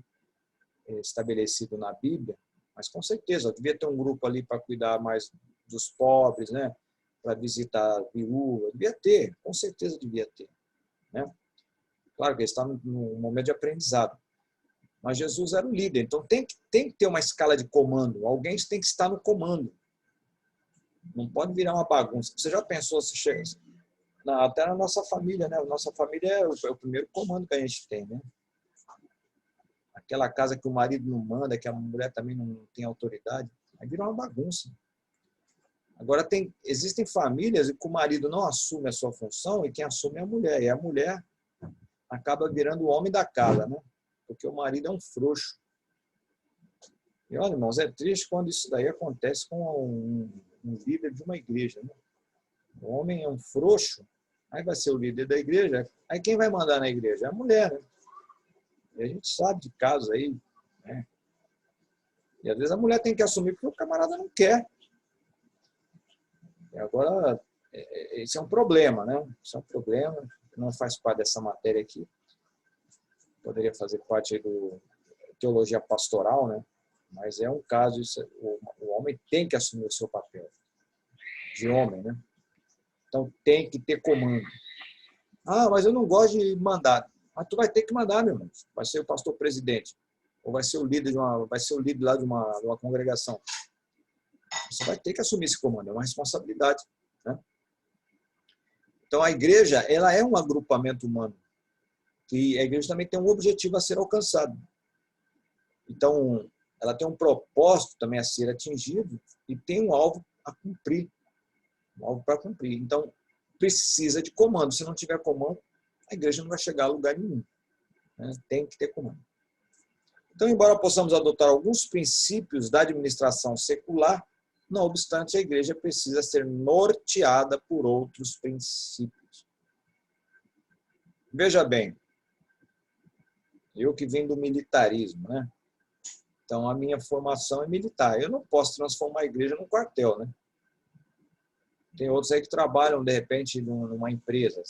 [SPEAKER 1] estabelecido na Bíblia, mas com certeza devia ter um grupo ali para cuidar mais dos pobres, né? Para visitar a viúva, devia ter, com certeza devia ter, né? Claro que ele está num momento de aprendizado, mas Jesus era o líder, então tem que ter uma escala de comando, alguém tem que estar no comando. Não pode virar uma bagunça. Você já pensou se chega até na nossa família, né? Nossa família é o primeiro comando que a gente tem, né? Aquela casa que o marido não manda, que a mulher também não tem autoridade, aí vira uma bagunça. Agora existem famílias em que o marido não assume a sua função e quem assume é a mulher. E a mulher acaba virando o homem da casa, né? Porque o marido é um frouxo. E olha, irmãos, é triste quando isso daí acontece com um líder de uma igreja, né? O homem é um frouxo, aí vai ser o líder da igreja, aí quem vai mandar na igreja? É a mulher, né? E a gente sabe de casos aí, né? E às vezes a mulher tem que assumir porque o camarada não quer. E agora, esse é um problema, né? Isso é um problema, não faz parte dessa matéria aqui. Poderia fazer parte do teologia pastoral, né? Mas é um caso, o homem tem que assumir o seu papel de homem, né? Então tem que ter comando. Ah, mas eu não gosto de mandar. Mas tu vai ter que mandar, meu irmão. Vai ser o pastor presidente. Ou vai ser o líder vai ser o líder lá de uma congregação. Você vai ter que assumir esse comando, é uma responsabilidade, né? Então, a igreja, ela é um agrupamento humano, que a igreja também tem um objetivo a ser alcançado. Então, ela tem um propósito também a ser atingido e tem um alvo a cumprir, um alvo para cumprir. Então, precisa de comando. Se não tiver comando, a igreja não vai chegar a lugar nenhum, né? Tem que ter comando. Então, embora possamos adotar alguns princípios da administração secular, não obstante, a igreja precisa ser norteada por outros princípios. Veja bem, eu que venho do militarismo, né? Então, a minha formação é militar. Eu não posso transformar a igreja num quartel, né? Tem outros aí que trabalham, de repente, numa empresa.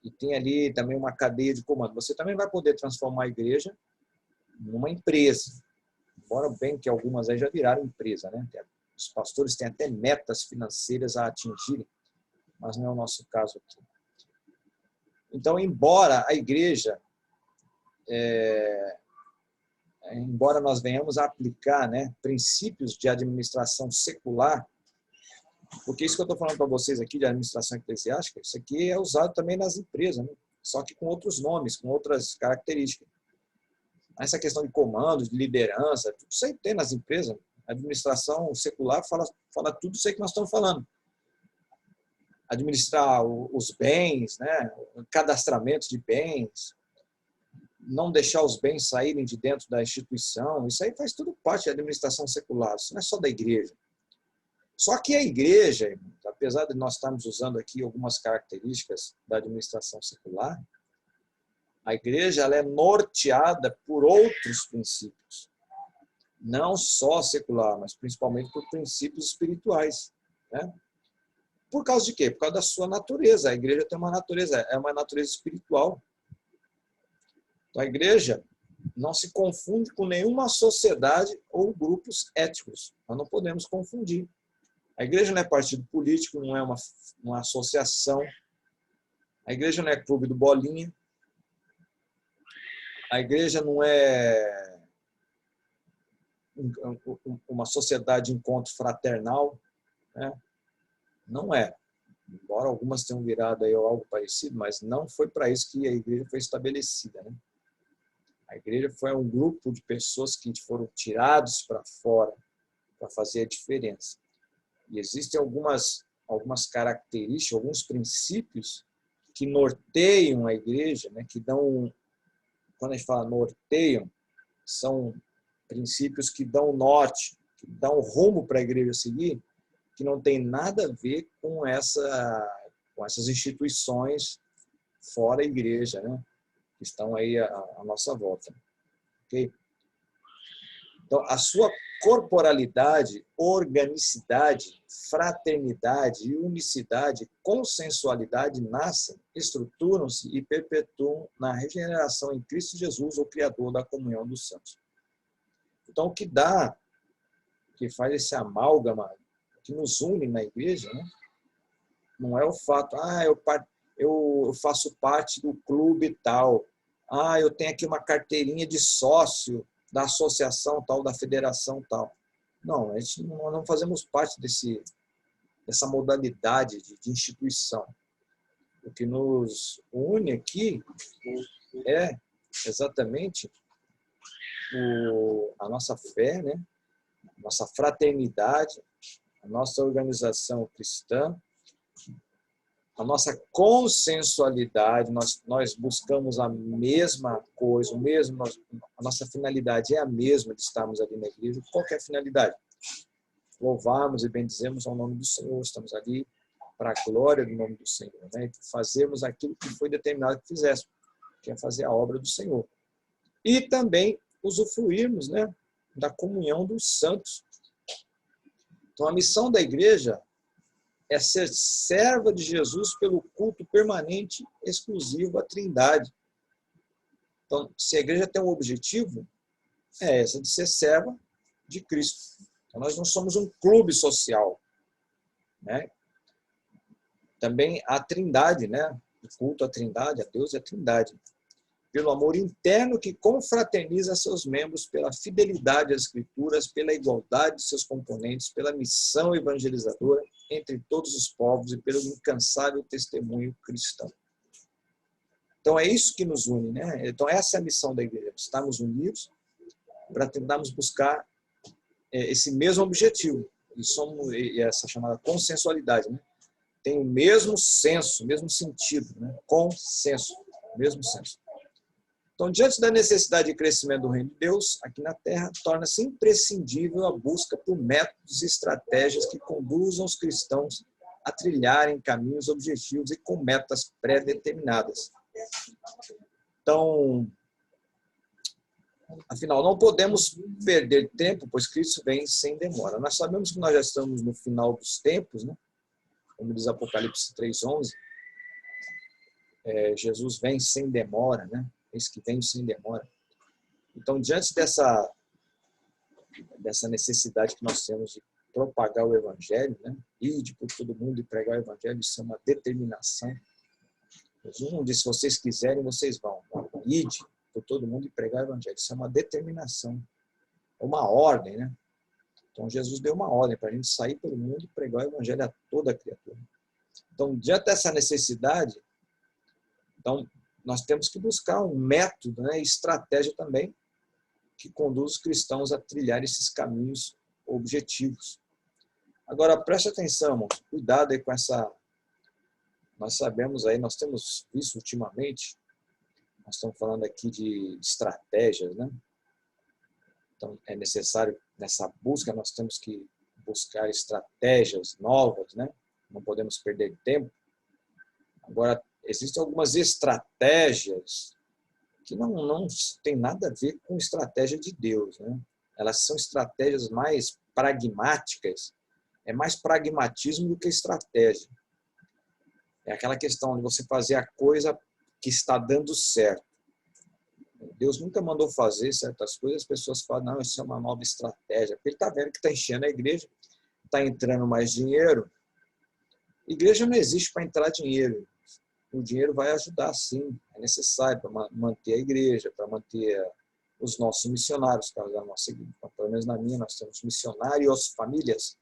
[SPEAKER 1] E tem ali também uma cadeia de comando. Você também vai poder transformar a igreja numa empresa. Embora bem que algumas aí já viraram empresa, né? Os pastores têm até metas financeiras a atingirem, mas não é o nosso caso aqui. Então, embora a igreja, embora nós venhamos a aplicar, né, princípios de administração secular, porque isso que eu estou falando para vocês aqui de administração eclesiástica, isso aqui é usado também nas empresas, né? Só que com outros nomes, com outras características. Essa questão de comandos, de liderança, tudo isso aí tem nas empresas. A administração secular fala tudo isso aí que nós estamos falando. Administrar os bens, né? Cadastramento de bens, não deixar os bens saírem de dentro da instituição, isso aí faz tudo parte da administração secular, isso não é só da igreja. Só que a igreja, apesar de nós estarmos usando aqui algumas características da administração secular, a igreja ela é norteada por outros princípios, não só secular, mas principalmente por princípios espirituais, né? Por causa de quê? Por causa da sua natureza. A igreja tem uma natureza, é uma natureza espiritual. Então, a igreja não se confunde com nenhuma sociedade ou grupos éticos. Nós não podemos confundir. A igreja não é partido político, não é uma associação. A igreja não é clube do Bolinha. A igreja não é uma sociedade de encontro fraternal, né? Não é. Embora algumas tenham virado aí algo parecido, mas não foi para isso que a igreja foi estabelecida, né? A igreja foi um grupo de pessoas que foram tirados para fora para fazer a diferença. E existem algumas características, alguns princípios que norteiam a igreja, né? Que dão, quando a gente fala norteiam, são princípios que dão norte, que dão rumo para a igreja seguir, que não tem nada a ver com essas instituições fora a igreja, né? Que estão aí à nossa volta. Okay? Então, a sua corporalidade, organicidade, fraternidade e unicidade, consensualidade nascem, estruturam-se e perpetuam na regeneração em Cristo Jesus, o Criador da comunhão dos santos. Então, o que dá, que faz esse amálgama, que nos une na igreja, né? Não é o fato, eu faço parte do clube tal, eu tenho aqui uma carteirinha de sócio da associação tal, da federação tal. Não, nós não fazemos parte dessa modalidade de instituição. O que nos une aqui é exatamente a nossa fé, né? A nossa fraternidade, a nossa organização cristã, a nossa consensualidade, nós buscamos a mesma coisa, a nossa finalidade é a mesma de estarmos ali na igreja. Qual que é a finalidade? Louvarmos e bendizemos ao nome do Senhor, estamos ali para a glória do nome do Senhor, né? E fazermos aquilo que foi determinado que fizéssemos, que é fazer a obra do Senhor. E também usufruirmos, né, da comunhão dos santos. Então, a missão da igreja é ser serva de Jesus pelo culto permanente, exclusivo à Trindade. Então, se a igreja tem um objetivo, é essa de ser serva de Cristo. Então, nós não somos um clube social, né? Também a Trindade, né? O culto à Trindade, a Deus e a Trindade. pelo amor interno que confraterniza seus membros, pela fidelidade às Escrituras, pela igualdade de seus componentes, pela missão evangelizadora entre todos os povos e pelo incansável testemunho cristão. Então é isso que nos une, né? Então essa é a missão da igreja, estarmos unidos para tentarmos buscar esse mesmo objetivo. E essa chamada consensualidade, né? Tem o mesmo senso, o mesmo sentido, né? Consenso, mesmo senso. Então, diante da necessidade de crescimento do reino de Deus, aqui na Terra, torna-se imprescindível a busca por métodos e estratégias que conduzam os cristãos a trilharem caminhos objetivos e com metas pré-determinadas. Então, afinal, não podemos perder tempo, pois Cristo vem sem demora. Nós sabemos que nós já estamos no final dos tempos, né? Como diz Apocalipse 3:11, Jesus vem sem demora, né? Eis que vem sem demora. Então, diante dessa necessidade que nós temos de propagar o Evangelho, né? Ir por todo mundo e pregar o Evangelho, isso é uma determinação. Jesus não disse, se vocês quiserem, vocês vão. Ide por todo mundo e pregar o Evangelho. Isso é uma determinação, é uma ordem, né? Então, Jesus deu uma ordem para a gente sair pelo mundo e pregar o Evangelho a toda a criatura. Então, diante dessa necessidade, então, nós temos que buscar um método, né, estratégia também, que conduz os cristãos a trilhar esses caminhos objetivos. Agora, preste atenção, irmãos, cuidado aí com essa... Nós sabemos aí, nós temos visto ultimamente, nós estamos falando aqui de estratégias, né? Então, é necessário, nessa busca, nós temos que buscar estratégias novas, né? Não podemos perder tempo. Agora, existem algumas estratégias que não tem nada a ver com estratégia de Deus, né? Elas são estratégias mais pragmáticas, é mais pragmatismo do que estratégia. É aquela questão de você fazer a coisa que está dando certo. Deus nunca mandou fazer certas coisas, as pessoas falam, não, isso é uma nova estratégia. Porque ele está vendo que está enchendo a igreja, está entrando mais dinheiro. Igreja não existe para entrar dinheiro. O dinheiro vai ajudar, sim, é necessário para manter a igreja, para manter os nossos missionários, caso da nossa igreja. Então, pelo menos na minha, nós temos missionários, famílias,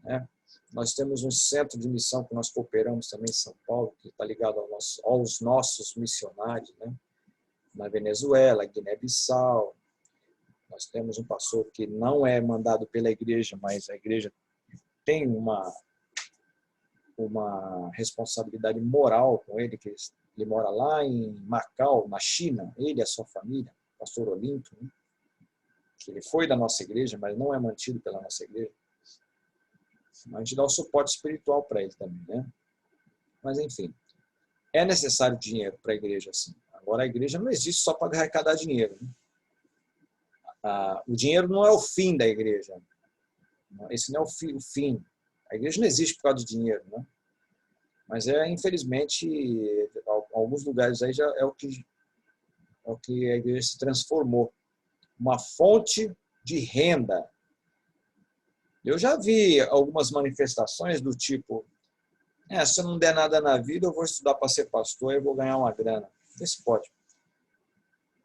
[SPEAKER 1] né? Nós temos um centro de missão que nós cooperamos também em São Paulo, que está ligado aos nossos missionários, né? Na Venezuela, Guiné-Bissau. Nós temos um pastor que não é mandado pela igreja, mas a igreja tem uma responsabilidade moral com ele, que ele mora lá em Macau, na China, ele e a sua família, pastor Olímpio, né? Que ele foi da nossa igreja, mas não é mantido pela nossa igreja. A gente dá o suporte espiritual para ele também, né? Mas, enfim, é necessário dinheiro para a igreja, assim. Agora, a igreja não existe só para arrecadar dinheiro, né? O dinheiro não é o fim da igreja. Esse não é o fim. A igreja não existe por causa de dinheiro, né? Mas, infelizmente, em alguns lugares aí já é o que a igreja se transformou. Uma fonte de renda. Eu já vi algumas manifestações do tipo, se eu não der nada na vida, eu vou estudar para ser pastor e eu vou ganhar uma grana. Esse pode.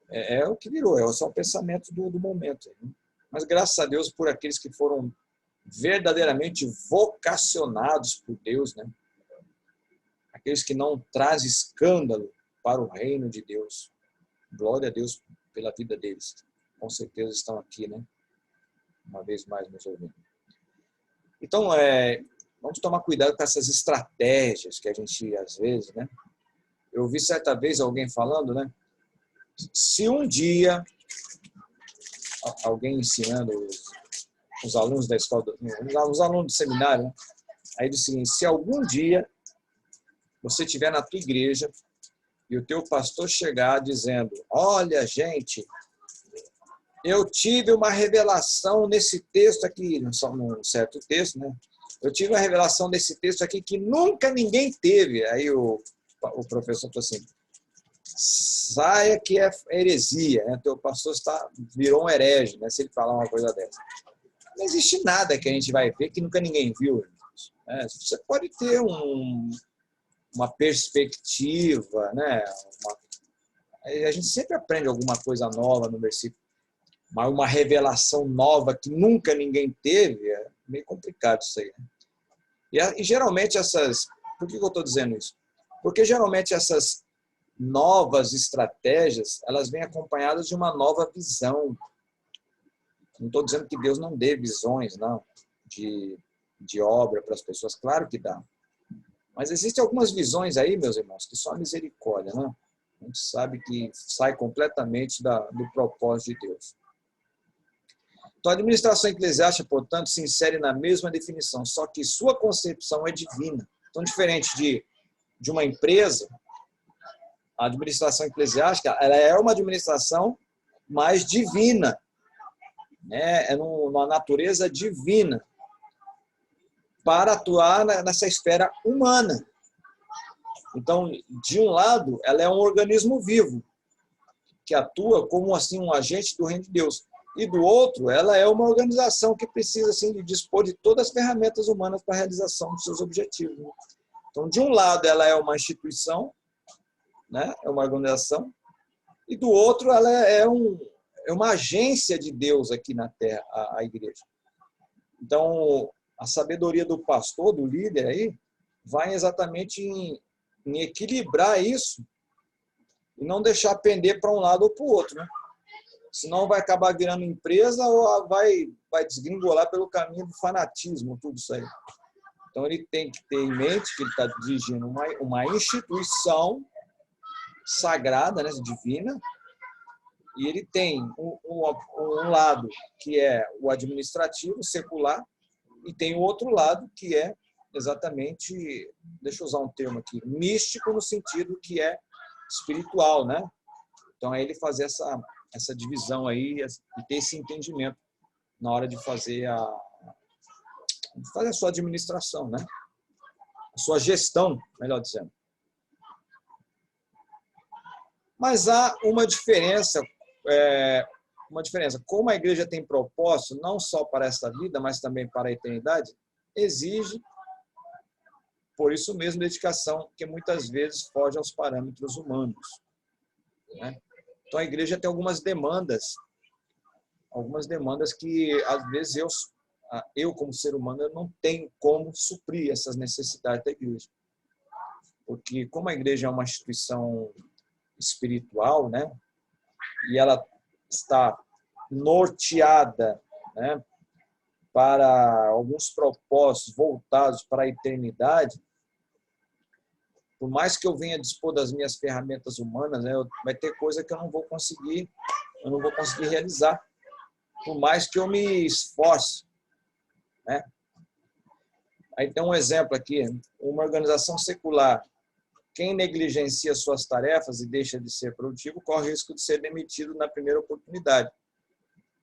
[SPEAKER 1] É o que virou, é só o pensamento do momento. Né? Mas graças a Deus por aqueles que foram verdadeiramente vocacionados por Deus, né? Aqueles que não trazem escândalo para o reino de Deus. Glória a Deus pela vida deles. Com certeza estão aqui, né? Uma vez mais nos ouvindo. Então, vamos tomar cuidado com essas estratégias que a gente, às vezes, né? Eu vi certa vez alguém falando, né? Se um dia, alguém ensinando os alunos da escola, os alunos do seminário, né? Aí diz o seguinte, se algum dia você estiver na tua igreja e o teu pastor chegar dizendo, olha, gente, eu tive uma revelação nesse texto aqui, num certo texto, né? Eu tive uma revelação nesse texto aqui que nunca ninguém teve. Aí o professor falou assim, saia que é heresia, né? Teu pastor virou um herege, né? Se ele falar uma coisa dessa. Não existe nada que a gente vai ver que nunca ninguém viu. Né? Você pode ter uma perspectiva, né? A gente sempre aprende alguma coisa nova no versículo, mas uma revelação nova que nunca ninguém teve, é meio complicado isso aí. E geralmente essas... Por que eu estou dizendo isso? Porque geralmente essas novas estratégias, elas vêm acompanhadas de uma nova visão. Não estou dizendo que Deus não dê visões, não, de obra para as pessoas. Claro que dá. Mas existem algumas visões aí, meus irmãos, que só misericórdia, né? A gente sabe que sai completamente do propósito de Deus. Então, a administração eclesiástica, portanto, se insere na mesma definição, só que sua concepção é divina. Então, diferente de uma empresa, a administração eclesiástica, ela é uma administração mais divina, né? É numa natureza divina, para atuar nessa esfera humana. Então, de um lado, ela é um organismo vivo, que atua como assim, um agente do reino de Deus. E do outro, ela é uma organização que precisa assim, de dispor de todas as ferramentas humanas para a realização dos seus objetivos. Então, de um lado, ela é uma instituição, né? É uma organização, e do outro, ela é uma agência de Deus aqui na Terra, a igreja. Então, a sabedoria do pastor, do líder aí, vai exatamente em equilibrar isso e não deixar pender para um lado ou para o outro, né? Senão vai acabar virando empresa ou vai desgringolar pelo caminho do fanatismo, tudo isso aí. Então, ele tem que ter em mente que ele está dirigindo uma instituição sagrada, né, divina, e ele tem um lado que é o administrativo, secular, e tem o outro lado que é exatamente, deixa eu usar um termo aqui, místico no sentido que é espiritual, né? Então, é ele fazer essa divisão aí e ter esse entendimento na hora de fazer a sua administração, né? A sua gestão, melhor dizendo. Mas há uma diferença, como a igreja tem propósito, não só para esta vida, mas também para a eternidade, exige, por isso mesmo, dedicação, que muitas vezes foge aos parâmetros humanos, né? Então, a igreja tem algumas demandas que, às vezes, eu como ser humano, eu não tenho como suprir essas necessidades da igreja. Porque, como a igreja é uma instituição espiritual, né, e ela está norteada, né, para alguns propósitos voltados para a eternidade, por mais que eu venha dispor das minhas ferramentas humanas, né, vai ter coisa que eu não vou conseguir realizar, por mais que eu me esforce, né? Aí tem um exemplo aqui, uma organização secular, quem negligencia suas tarefas e deixa de ser produtivo, corre o risco de ser demitido na primeira oportunidade.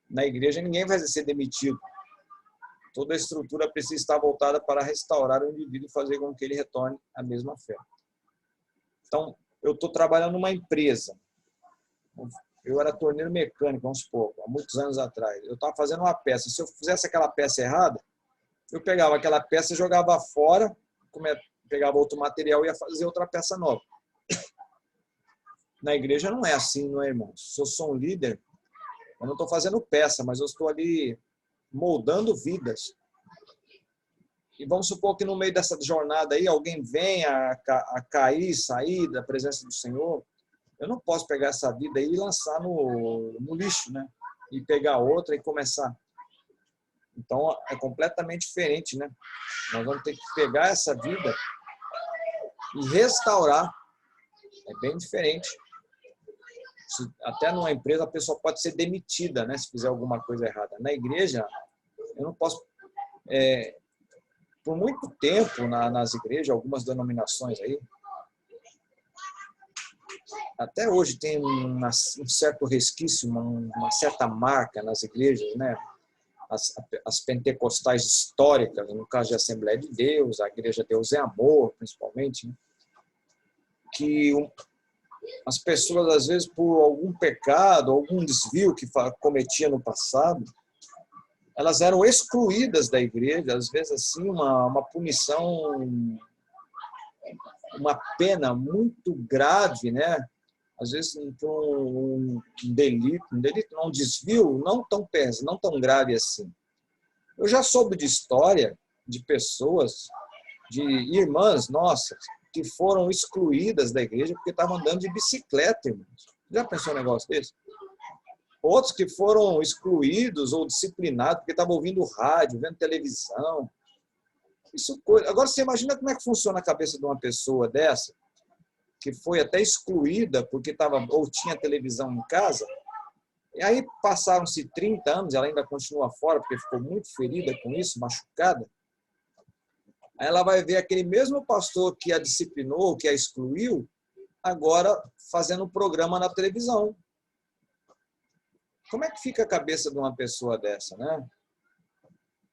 [SPEAKER 1] Na igreja, ninguém vai ser demitido. Toda a estrutura precisa estar voltada para restaurar o indivíduo e fazer com que ele retorne à mesma fé. Então, eu estou trabalhando numa empresa. Eu era torneiro mecânico, vamos supor, há muitos anos atrás. Eu estava fazendo uma peça. Se eu fizesse aquela peça errada, eu pegava aquela peça e jogava fora, pegava outro material e ia fazer outra peça nova. Na igreja não é assim, não é, irmão? Se eu sou um líder, eu não estou fazendo peça, mas eu estou ali moldando vidas. E vamos supor que no meio dessa jornada aí, alguém venha a cair, sair da presença do Senhor. Eu não posso pegar essa vida aí e lançar no lixo, né? E pegar outra e começar. Então, é completamente diferente, né? Nós vamos ter que pegar essa vida e restaurar. É bem diferente. Até numa empresa, a pessoa pode ser demitida, né? Se fizer alguma coisa errada. Na igreja, eu não posso... por muito tempo, nas igrejas, algumas denominações aí, até hoje tem um certo resquício, uma certa marca nas igrejas, né? As pentecostais históricas, no caso de Assembleia de Deus, a Igreja Deus é Amor, principalmente, né? Que as pessoas, às vezes, por algum pecado, algum desvio que cometia no passado, elas eram excluídas da igreja, às vezes, assim, uma punição, uma pena muito grave, né? às vezes por um delito, não, um desvio não tão pesado, não tão grave assim. Eu já soube de história de pessoas, de irmãs nossas, que foram excluídas da igreja porque estavam andando de bicicleta, irmãos. Já pensou um negócio desse? Outros que foram excluídos ou disciplinados porque estavam ouvindo rádio, vendo televisão. Agora, você imagina como é que funciona a cabeça de uma pessoa dessa, que foi até excluída porque ou tinha televisão em casa, e aí passaram-se 30 anos, ela ainda continua fora, porque ficou muito ferida com isso, machucada. Aí ela vai ver aquele mesmo pastor que a disciplinou, que a excluiu, agora fazendo um programa na televisão. Como é que fica a cabeça de uma pessoa dessa, né?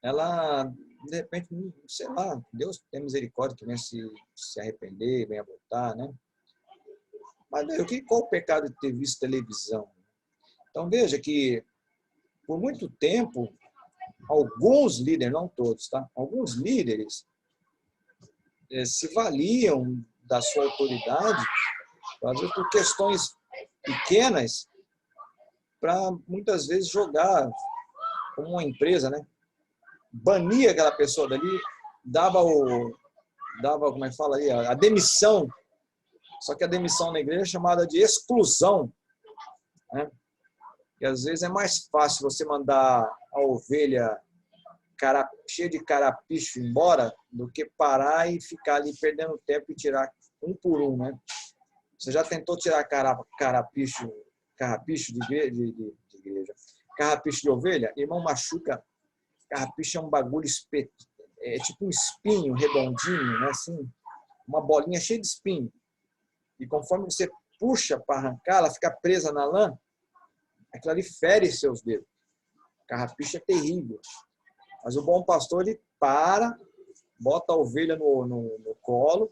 [SPEAKER 1] Ela, de repente, sei lá, Deus tem misericórdia que venha se arrepender, venha voltar, né? Mas qual o pecado de ter visto televisão? Então veja que, por muito tempo, alguns líderes, não todos, tá? Alguns líderes se valiam da sua autoridade, às vezes por questões pequenas, para muitas vezes jogar como uma empresa, né? Bania aquela pessoa dali, dava como é que fala aí, a demissão. Só que a demissão na igreja é chamada de exclusão, né? E às vezes é mais fácil você mandar a ovelha cheia de carapicho embora do que parar e ficar ali perdendo tempo e tirar um por um, né? Você já tentou tirar carrapicho de igreja? Carrapicho de ovelha? Irmão, machuca. Carrapicho é um bagulho é tipo um espinho redondinho, né? Assim, uma bolinha cheia de espinho. E conforme você puxa para arrancar, ela fica presa na lã, aquilo ali fere seus dedos. Carrapicho é terrível. Mas o bom pastor, ele bota a ovelha no colo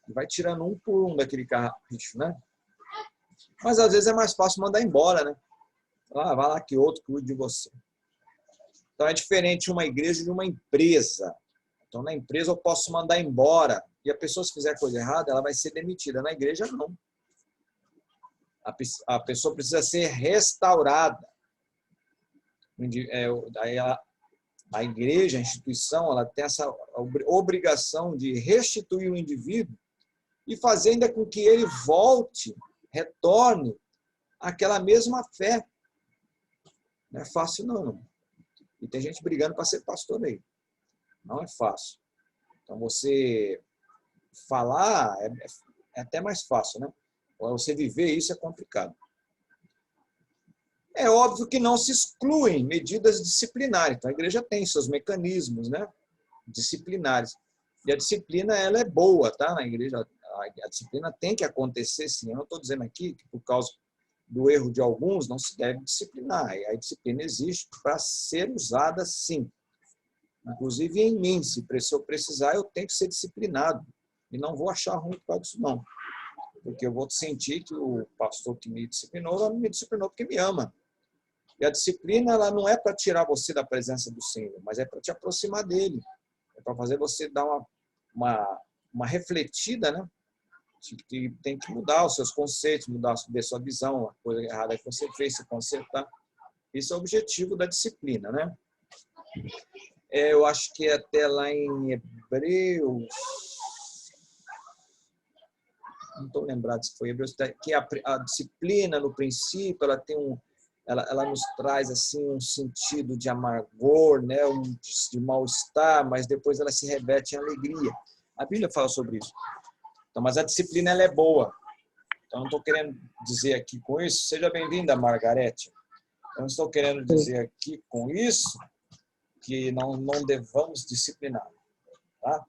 [SPEAKER 1] e vai tirando um por um daquele carrapicho, né? Mas às vezes é mais fácil mandar embora, né? Vai lá que outro cuide de você. Então é diferente uma igreja de uma empresa. Então na empresa eu posso mandar embora e a pessoa, se fizer coisa errada, ela vai ser demitida. Na igreja, não. A pessoa precisa ser restaurada. A igreja, a instituição, ela tem essa obrigação de restituir o indivíduo e fazer ainda com que ele retorne àquela mesma fé. Não é fácil, não. E tem gente brigando para ser pastor aí. Não é fácil. Então, você falar é até mais fácil, né? Você viver isso é complicado. É óbvio que não se excluem medidas disciplinares. Então, a igreja tem seus mecanismos, né, disciplinares. E a disciplina, ela é boa, tá? Na igreja, a disciplina tem que acontecer, sim. Eu não estou dizendo aqui que, por causa do erro de alguns, não se deve disciplinar. A disciplina existe para ser usada, sim. Inclusive em mim, se eu precisar, eu tenho que ser disciplinado. E não vou achar ruim por causa disso, não. Porque eu vou sentir que o pastor que me disciplinou, não me disciplinou porque me ama. E a disciplina, ela não é para tirar você da presença do Senhor, mas é para te aproximar dele. É para fazer você dar uma refletida, né? Que tem que mudar os seus conceitos, mudar a sua visão, a coisa errada que você fez, se consertar. Esse é o objetivo da disciplina, né? Eu acho que até lá em Hebreus, não estou lembrado se foi Hebreus, que a disciplina, no princípio, ela tem ela nos traz assim um sentido de amargor, né, de mal-estar, mas depois ela se reverte em alegria. A Bíblia fala sobre isso. Então, mas a disciplina, ela é boa. Então, não estou querendo dizer aqui com isso, seja bem-vinda, Margarete. Eu não estou querendo dizer aqui com isso que não devamos disciplinar. Tá?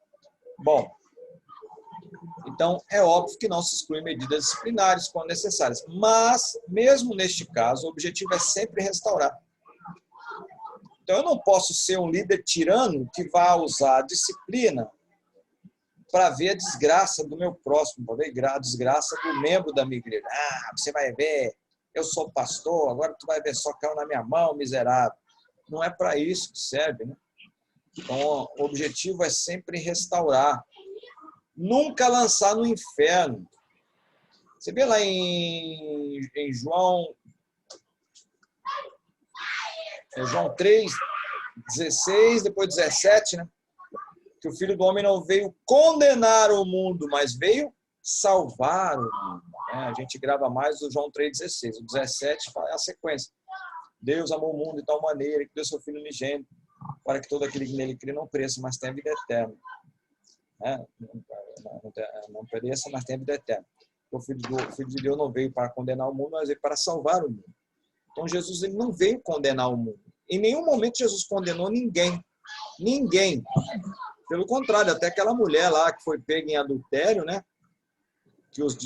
[SPEAKER 1] Bom, então é óbvio que não se excluem medidas disciplinares quando necessárias, mas, mesmo neste caso, o objetivo é sempre restaurar. Então, eu não posso ser um líder tirano que vai usar a disciplina para ver a desgraça do meu próximo, para ver a desgraça do membro da minha igreja. Você vai ver, eu sou pastor, agora tu vai ver, só caiu na minha mão, miserável. Não é para isso que serve, né? Então, o objetivo é sempre restaurar. Nunca lançar no inferno. Você vê lá em João 3, 16, depois 17, né? Que o Filho do Homem não veio condenar o mundo, mas veio salvar o mundo. Né? A gente grava mais o João 3,16. O 17 é a sequência. Deus amou o mundo de tal maneira que deu seu Filho unigênito, para que todo aquele que nele crê não pereça, mas tenha vida eterna. Né? Não pereça, mas tenha vida eterna. O Filho de Deus não veio para condenar o mundo, mas veio para salvar o mundo. Então Jesus ele não veio condenar o mundo. Em nenhum momento Jesus condenou ninguém. Ninguém. Pelo contrário, até aquela mulher lá que foi pega em adultério, né? Que os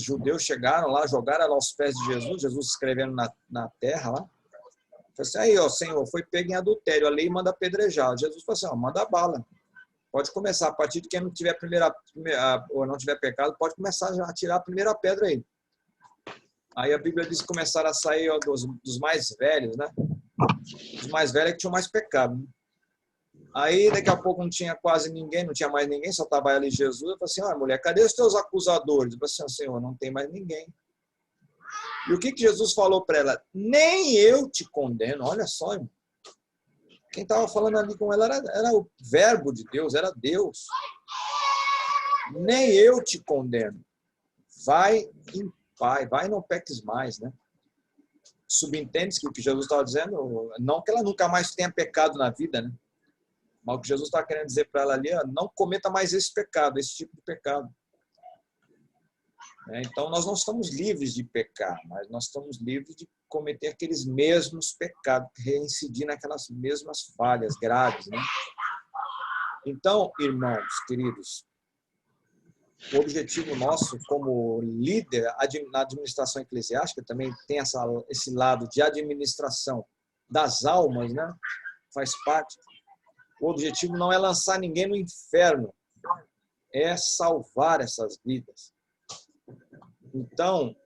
[SPEAKER 1] judeus chegaram lá, jogaram ela aos pés de Jesus, Jesus escrevendo na terra lá. Falei assim, aí, ó, Senhor, foi pego em adultério, a lei manda apedrejar. Jesus falou assim, ó, manda bala. Pode começar, a partir de quem não tiver ou não tiver pecado, pode começar já a tirar a primeira pedra aí. Aí a Bíblia diz que começaram a sair ó, dos mais velhos, né? Os mais velhos é que tinham mais pecado. Né? Aí daqui a pouco não tinha quase ninguém, não tinha mais ninguém, só estava ali Jesus. Eu falei assim, ó, mulher, cadê os teus acusadores? Eu falei assim, Senhor, não tem mais ninguém. E o que Jesus falou para ela? Nem eu te condeno. Olha só, irmão. Quem estava falando ali com ela era o verbo de Deus, era Deus. Nem eu te condeno. Vai em paz, vai e não peques mais, né? Subentende que o que Jesus estava dizendo, não que ela nunca mais tenha pecado na vida, né? Mas o que Jesus está querendo dizer para ela ali, ó, não cometa mais esse pecado, esse tipo de pecado. Então, nós não estamos livres de pecar, mas nós estamos livres de cometer aqueles mesmos pecados, reincidir naquelas mesmas falhas graves. Né? Então, irmãos, queridos, o objetivo nosso como líder na administração eclesiástica, também tem esse lado de administração das almas, né? Faz parte. O objetivo não é lançar ninguém no inferno, é salvar essas vidas. Então,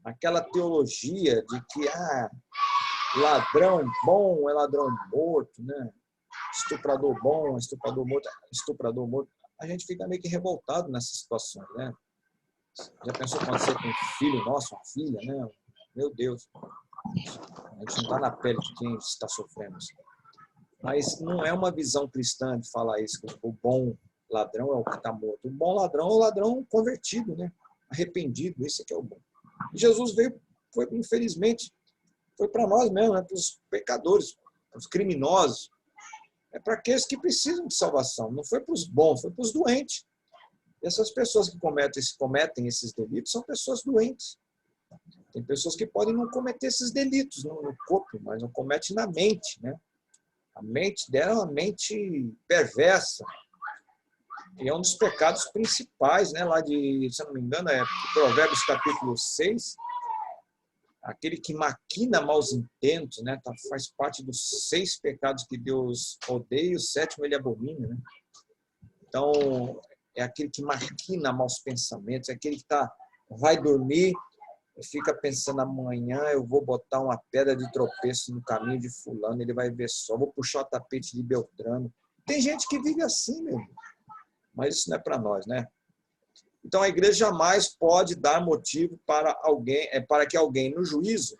[SPEAKER 1] aquela teologia de que ladrão bom é ladrão morto, né? Estuprador bom é estuprador morto, a gente fica meio que revoltado nessas situações, né? Já pensou acontecer com um filho nosso, uma filha, né? Meu Deus, a gente não está na pele de quem está sofrendo isso. Mas não é uma visão cristã de falar isso, que o bom ladrão é o que está morto. O bom ladrão é o ladrão convertido, né? Arrependido, esse que é o bom. E Jesus veio, infelizmente, foi para nós mesmo, né? Para os pecadores, para os criminosos. É para aqueles que precisam de salvação. Não foi para os bons, foi para os doentes. E essas pessoas que cometem esses delitos são pessoas doentes. Tem pessoas que podem não cometer esses delitos no corpo, mas não cometem na mente, né? A mente dela é uma mente perversa. E é um dos pecados principais, né? Lá de, se eu não me engano, é Provérbios capítulo 6. Aquele que maquina maus intentos, né? Faz parte dos 6 pecados que Deus odeia, o 7º ele abomina, né? Então, é aquele que maquina maus pensamentos, é aquele que vai dormir e fica pensando, amanhã eu vou botar uma pedra de tropeço no caminho de fulano, ele vai ver só, vou puxar o tapete de Beltrano. Tem gente que vive assim, meu irmão. Mas isso não é para nós, né? Então, a igreja jamais pode dar motivo para que alguém, no juízo,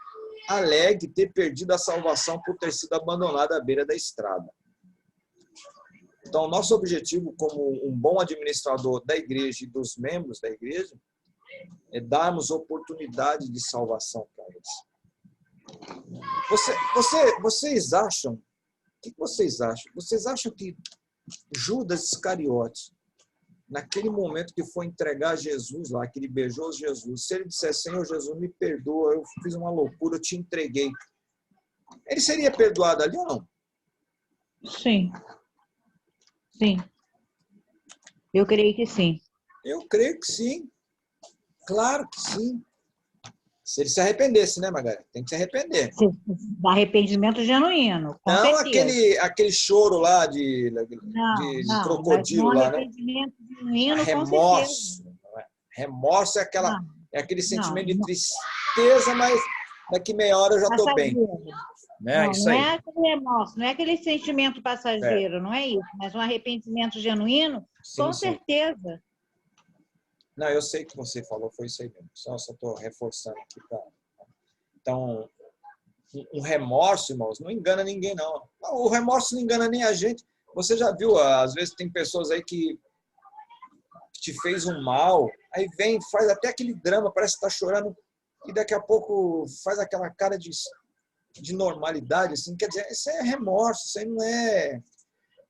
[SPEAKER 1] alegue ter perdido a salvação por ter sido abandonado à beira da estrada. Então, nosso objetivo como um bom administrador da igreja e dos membros da igreja é darmos oportunidade de salvação para eles. Vocês acham? O que vocês acham? Vocês acham que Judas Iscariotes, naquele momento que foi entregar Jesus lá, que ele beijou Jesus, se ele dissesse, Senhor Jesus, me perdoa, eu fiz uma loucura, eu te entreguei, ele seria perdoado ali ou não?
[SPEAKER 3] Sim. Sim. Eu creio que sim.
[SPEAKER 1] Eu creio que sim. Claro que sim. Se ele se arrependesse, né, Margarida? Tem que se arrepender.
[SPEAKER 3] Arrependimento genuíno, com
[SPEAKER 1] não
[SPEAKER 3] certeza.
[SPEAKER 1] aquele choro lá de crocodilo lá, né?
[SPEAKER 3] Arrependimento genuíno,
[SPEAKER 1] remorso.
[SPEAKER 3] com certeza.
[SPEAKER 1] Remorso é aquele sentimento de tristeza, mas daqui meia hora eu já estou bem.
[SPEAKER 3] Não,
[SPEAKER 1] isso
[SPEAKER 3] não
[SPEAKER 1] aí.
[SPEAKER 3] é aquele remorso, não é aquele sentimento passageiro, não é isso. Mas um arrependimento genuíno,
[SPEAKER 1] sim,
[SPEAKER 3] com certeza.
[SPEAKER 1] Não, eu sei que você falou, foi isso aí mesmo. Só estou reforçando aqui. Então, um remorso, irmãos, não engana ninguém, não. O remorso não engana nem a gente. Você já viu, às vezes tem pessoas aí que te fez um mal, aí vem, faz até aquele drama, parece que está chorando, e daqui a pouco faz aquela cara de normalidade, assim. Quer dizer, isso é remorso, isso aí não é...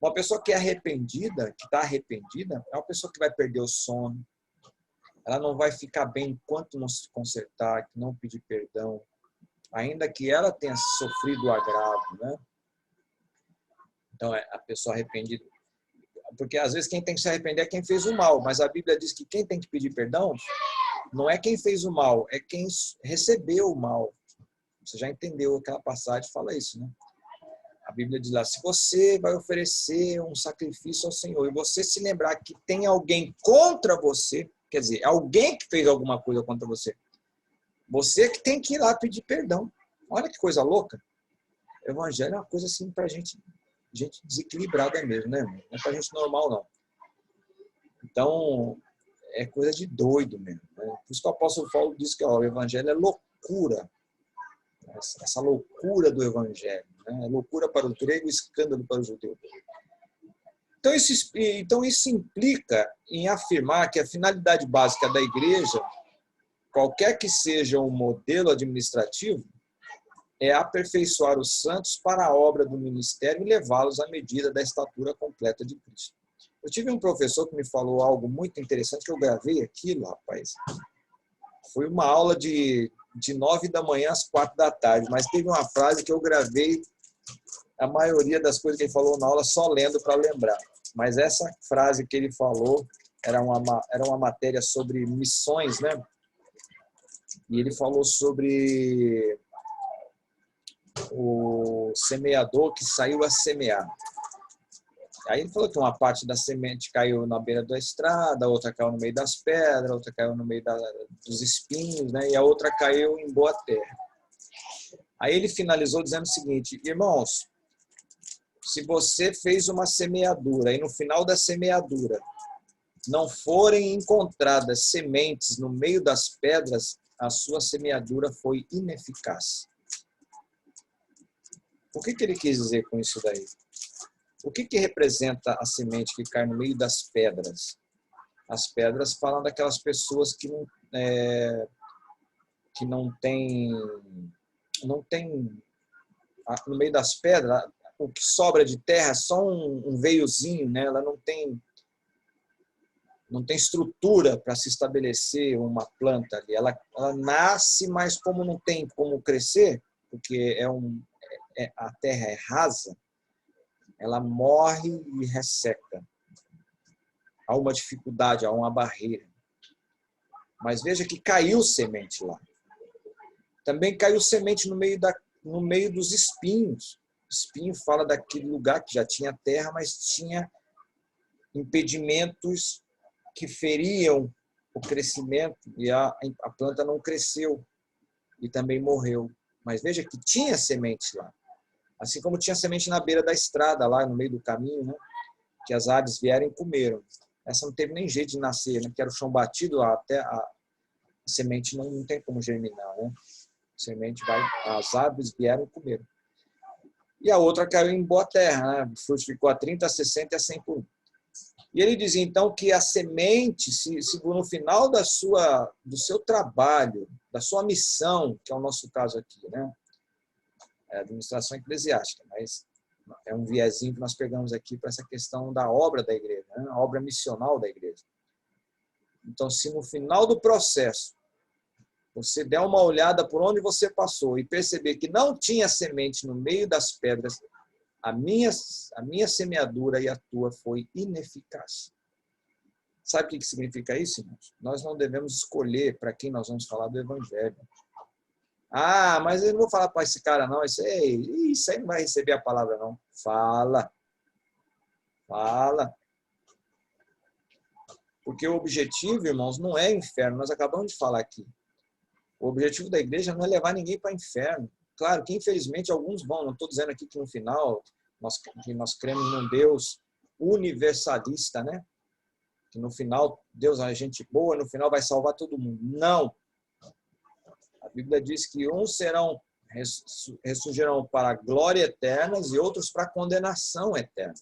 [SPEAKER 1] Uma pessoa que é arrependida, que está arrependida, é uma pessoa que vai perder o sono, ela não vai ficar bem enquanto não se consertar, não pedir perdão, ainda que ela tenha sofrido o agravo, né? Então, a pessoa arrependida... Porque, às vezes, quem tem que se arrepender é quem fez o mal, mas a Bíblia diz que quem tem que pedir perdão não é quem fez o mal, é quem recebeu o mal. Você já entendeu aquela passagem, fala isso, né? A Bíblia diz lá, se você vai oferecer um sacrifício ao Senhor e você se lembrar que tem alguém contra você, quer dizer, alguém que fez alguma coisa contra você, você que tem que ir lá pedir perdão. Olha que coisa louca. O evangelho é uma coisa assim para gente desequilibrada mesmo, né? Não é para gente normal, não. Então, é coisa de doido mesmo, né? Por isso que o apóstolo Paulo diz que o evangelho é loucura. Essa loucura do evangelho, né? É loucura para o grego e escândalo para o judeu. Então isso implica em afirmar que a finalidade básica da igreja, qualquer que seja o modelo administrativo, é aperfeiçoar os santos para a obra do ministério e levá-los à medida da estatura completa de Cristo. Eu tive um professor que me falou algo muito interessante, que eu gravei aquilo, rapaz. Foi uma aula de 9 da manhã às 4 da tarde, mas teve uma frase que eu gravei a maioria das coisas que ele falou na aula só lendo para lembrar. Mas essa frase que ele falou era uma matéria sobre missões, né? E ele falou sobre o semeador que saiu a semear. Aí ele falou que uma parte da semente caiu na beira da estrada, outra caiu no meio das pedras, outra caiu no meio dos espinhos, né? E a outra caiu em boa terra. Aí ele finalizou dizendo o seguinte, irmãos, se você fez uma semeadura e no final da semeadura não forem encontradas sementes no meio das pedras, a sua semeadura foi ineficaz. O que ele quis dizer com isso daí? O que representa a semente que cai no meio das pedras? As pedras falam daquelas pessoas que não tem no meio das pedras, o que sobra de terra é só um veiozinho, né? Ela não tem estrutura para se estabelecer uma planta ali. Ela nasce, mas como não tem como crescer, porque a terra é rasa, ela morre e resseca. Há uma dificuldade, há uma barreira. Mas veja que caiu semente lá. Também caiu semente no meio dos espinhos. Espinho fala daquele lugar que já tinha terra, mas tinha impedimentos que feriam o crescimento e a planta não cresceu e também morreu. Mas veja que tinha semente lá. Assim como tinha semente na beira da estrada, lá no meio do caminho, né? Que as aves vieram e comeram. Essa não teve nem jeito de nascer, né? Que era o chão batido, até a semente não tem como germinar, né? A semente as aves vieram e comeram. E a outra caiu em boa terra, né? Frutificou a 30, a 60 e a 100 por 1. E ele dizia, então, que a semente, se no final do seu trabalho, da sua missão, que é o nosso caso aqui, né? É administração eclesiástica, mas é um viezinho que nós pegamos aqui para essa questão da obra da igreja, né? A obra missional da igreja. Então, se no final do processo você der uma olhada por onde você passou e perceber que não tinha semente no meio das pedras, a minha semeadura e a tua foi ineficaz. Sabe o que significa isso, irmãos? Nós não devemos escolher para quem nós vamos falar do evangelho. Ah, mas eu não vou falar para esse cara, não. Isso aí não vai receber a palavra, não. Fala. Porque o objetivo, irmãos, não é inferno. Nós acabamos de falar aqui. O objetivo da igreja não é levar ninguém para o inferno. Claro que, infelizmente, alguns vão. Não estou dizendo aqui que no final nós cremos num Deus universalista, né? que no final Deus é gente boa, no final vai salvar todo mundo. Não. A Bíblia diz que uns ressurgirão para a glória eterna e outros para a condenação eterna.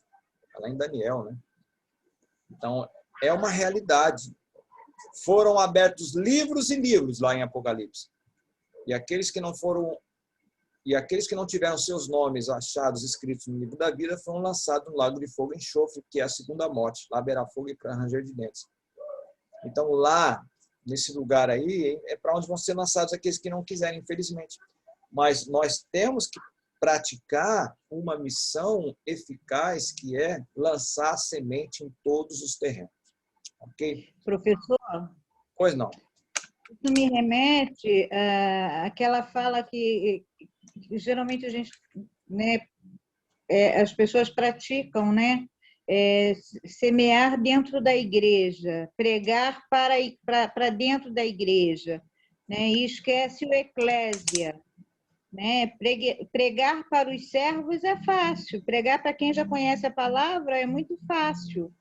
[SPEAKER 1] Lá em Daniel, né? Então, é uma realidade. Foram abertos livros e livros lá em Apocalipse. E aqueles que não tiveram seus nomes achados escritos no livro da vida foram lançados no lago de fogo e enxofre, que é a segunda morte. Lá haverá fogo e ranger de dentes. Então, lá, nesse lugar aí, é para onde vão ser lançados aqueles que não quiserem, infelizmente. Mas nós temos que praticar uma missão eficaz, que é lançar a semente em todos os terrenos. Ok?
[SPEAKER 3] Professor,
[SPEAKER 1] Pois não.
[SPEAKER 3] isso me remete àquela fala que geralmente a gente, né, as pessoas praticam, né? Semear dentro da igreja, pregar para dentro da igreja, né? E esquece o eclésia. Né? Pregar para os servos é fácil, pregar para quem já conhece a palavra é muito fácil.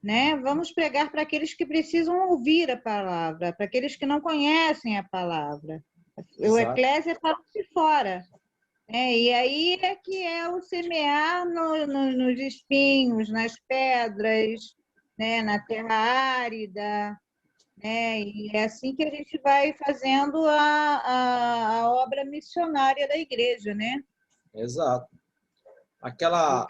[SPEAKER 3] Né? Vamos pregar para aqueles que precisam ouvir a palavra, para aqueles que não conhecem a palavra. O eclésia é para os de fora. Né? E aí é que é o semear nos espinhos, nas pedras, né? Na terra árida. E é assim que a gente vai fazendo a obra missionária da igreja, né?
[SPEAKER 1] Exato. Aquela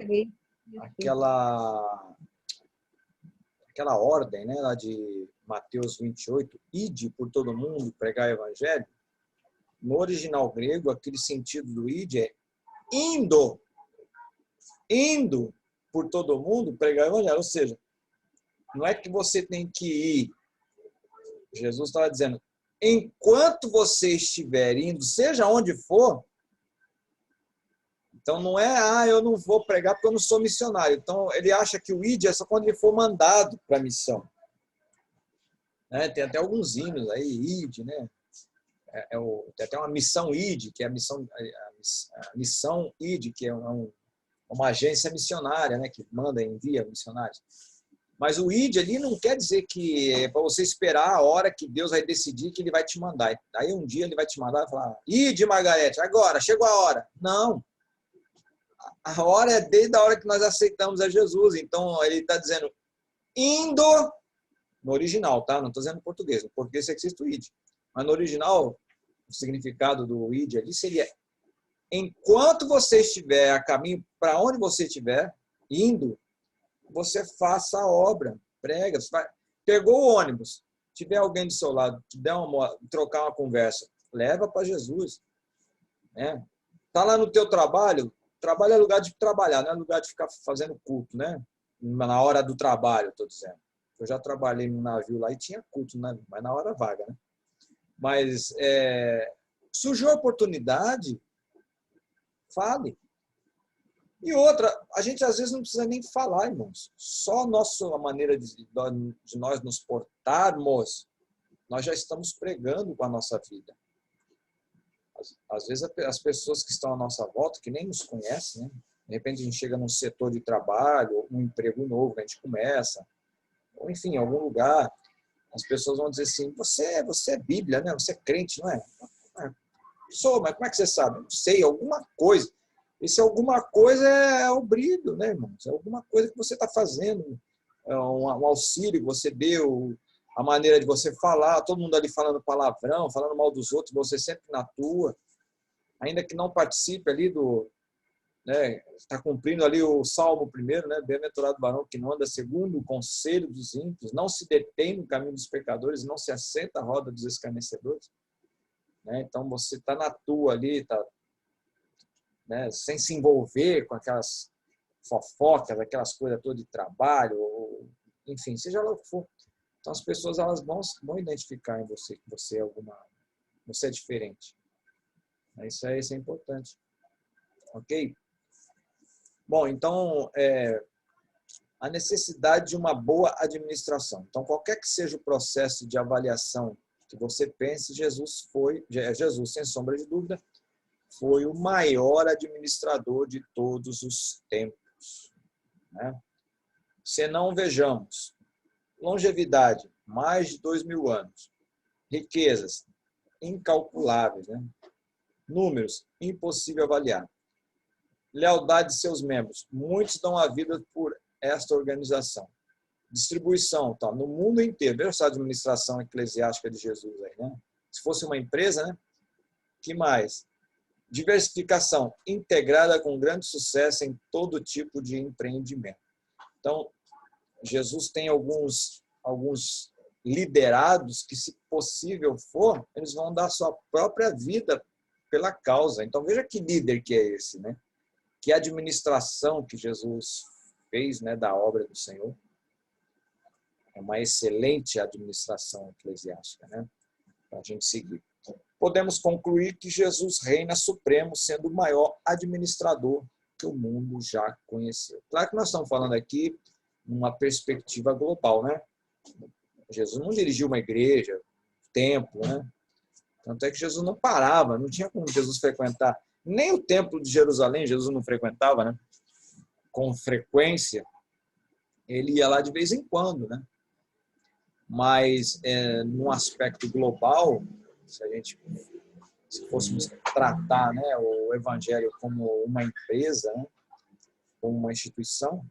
[SPEAKER 1] ordem, né, lá de Mateus 28, ide por todo mundo, pregar o evangelho, no original grego, aquele sentido do ide é indo por todo mundo, pregar o evangelho. Ou seja, não é que você tem que ir. Jesus estava dizendo, enquanto você estiver indo, seja onde for, então não é, eu não vou pregar porque eu não sou missionário. Então ele acha que o id é só quando ele for mandado para a missão. Né? Tem até alguns hinos aí, id, né? Tem até uma missão id, que é a missão id, que é uma agência missionária, né? Que manda e envia missionários. Mas o id ali não quer dizer que é para você esperar a hora que Deus vai decidir que ele vai te mandar. Aí um dia ele vai te mandar e falar, ide, Margarete, agora, chegou a hora. Não. A hora é desde a hora que nós aceitamos a Jesus. Então, ele está dizendo, indo, no original, tá? Não estou dizendo em português. No português é existe o id. Mas no original, o significado do id ali seria, enquanto você estiver a caminho, para onde você estiver indo, você faça a obra, prega. Pegou o ônibus, tiver alguém do seu lado, trocar uma conversa, leva para Jesus. Né? Tá lá no teu trabalho é lugar de trabalhar, não é lugar de ficar fazendo culto, né? Na hora do trabalho, estou dizendo. Eu já trabalhei num navio lá e tinha culto, né? Mas na hora vaga, né? Mas surgiu a oportunidade, fale. E outra, a gente às vezes não precisa nem falar, irmãos. Só a maneira de nós nos portarmos, nós já estamos pregando com a nossa vida. Às vezes as pessoas que estão à nossa volta, que nem nos conhecem, né? De repente a gente chega num setor de trabalho, um emprego novo que a gente começa, ou enfim, em algum lugar, as pessoas vão dizer assim, você é Bíblia, né? Você é crente, não é? Sou, mas como é que você sabe? Não sei, alguma coisa. Esse alguma coisa é o brilho, né, irmãos? É alguma coisa que você está fazendo, é um auxílio que você deu, a maneira de você falar, todo mundo ali falando palavrão, falando mal dos outros, você sempre na tua, ainda que não participe ali né, está cumprindo ali o Salmo primeiro, né, bem-aventurado o varão que não anda segundo o conselho dos ímpios, não se detém no caminho dos pecadores, não se assenta à roda dos escarnecedores. Né? Então você está na tua ali, né, sem se envolver com aquelas fofocas, aquelas coisas todas de trabalho, enfim, seja lá o que for. Então as pessoas elas vão identificar em você que você é diferente. Isso é importante. Ok? Bom, então a necessidade de uma boa administração. Então qualquer que seja o processo de avaliação que você pense, Jesus, sem sombra de dúvida, foi o maior administrador de todos os tempos. Né? Se não, vejamos. longevidade, mais de 2.000 anos. Riquezas, incalculáveis, né? Números, impossível avaliar. Lealdade de seus membros, muitos dão a vida por esta organização. Distribuição, tá? No mundo inteiro. Veja essa administração eclesiástica de Jesus aí, né? Se fosse uma empresa, né? Que mais? Diversificação, integrada com grande sucesso em todo tipo de empreendimento. Então, Jesus tem alguns liderados que, se possível for, eles vão dar sua própria vida pela causa. Então, veja que líder que é esse, né? Que administração que Jesus fez, né, da obra do Senhor. É uma excelente administração eclesiástica, né? Para a gente seguir. Podemos concluir que Jesus reina supremo, sendo o maior administrador que o mundo já conheceu. Claro que nós estamos falando aqui numa perspectiva global, né? Jesus não dirigiu uma igreja, templo, né? Tanto é que Jesus não parava, não tinha como Jesus frequentar. Nem o templo de Jerusalém Jesus não frequentava, né? Com frequência. Ele ia lá de vez em quando, né? Mas, num aspecto global, se fôssemos tratar, né, o evangelho como uma empresa, né, como uma instituição,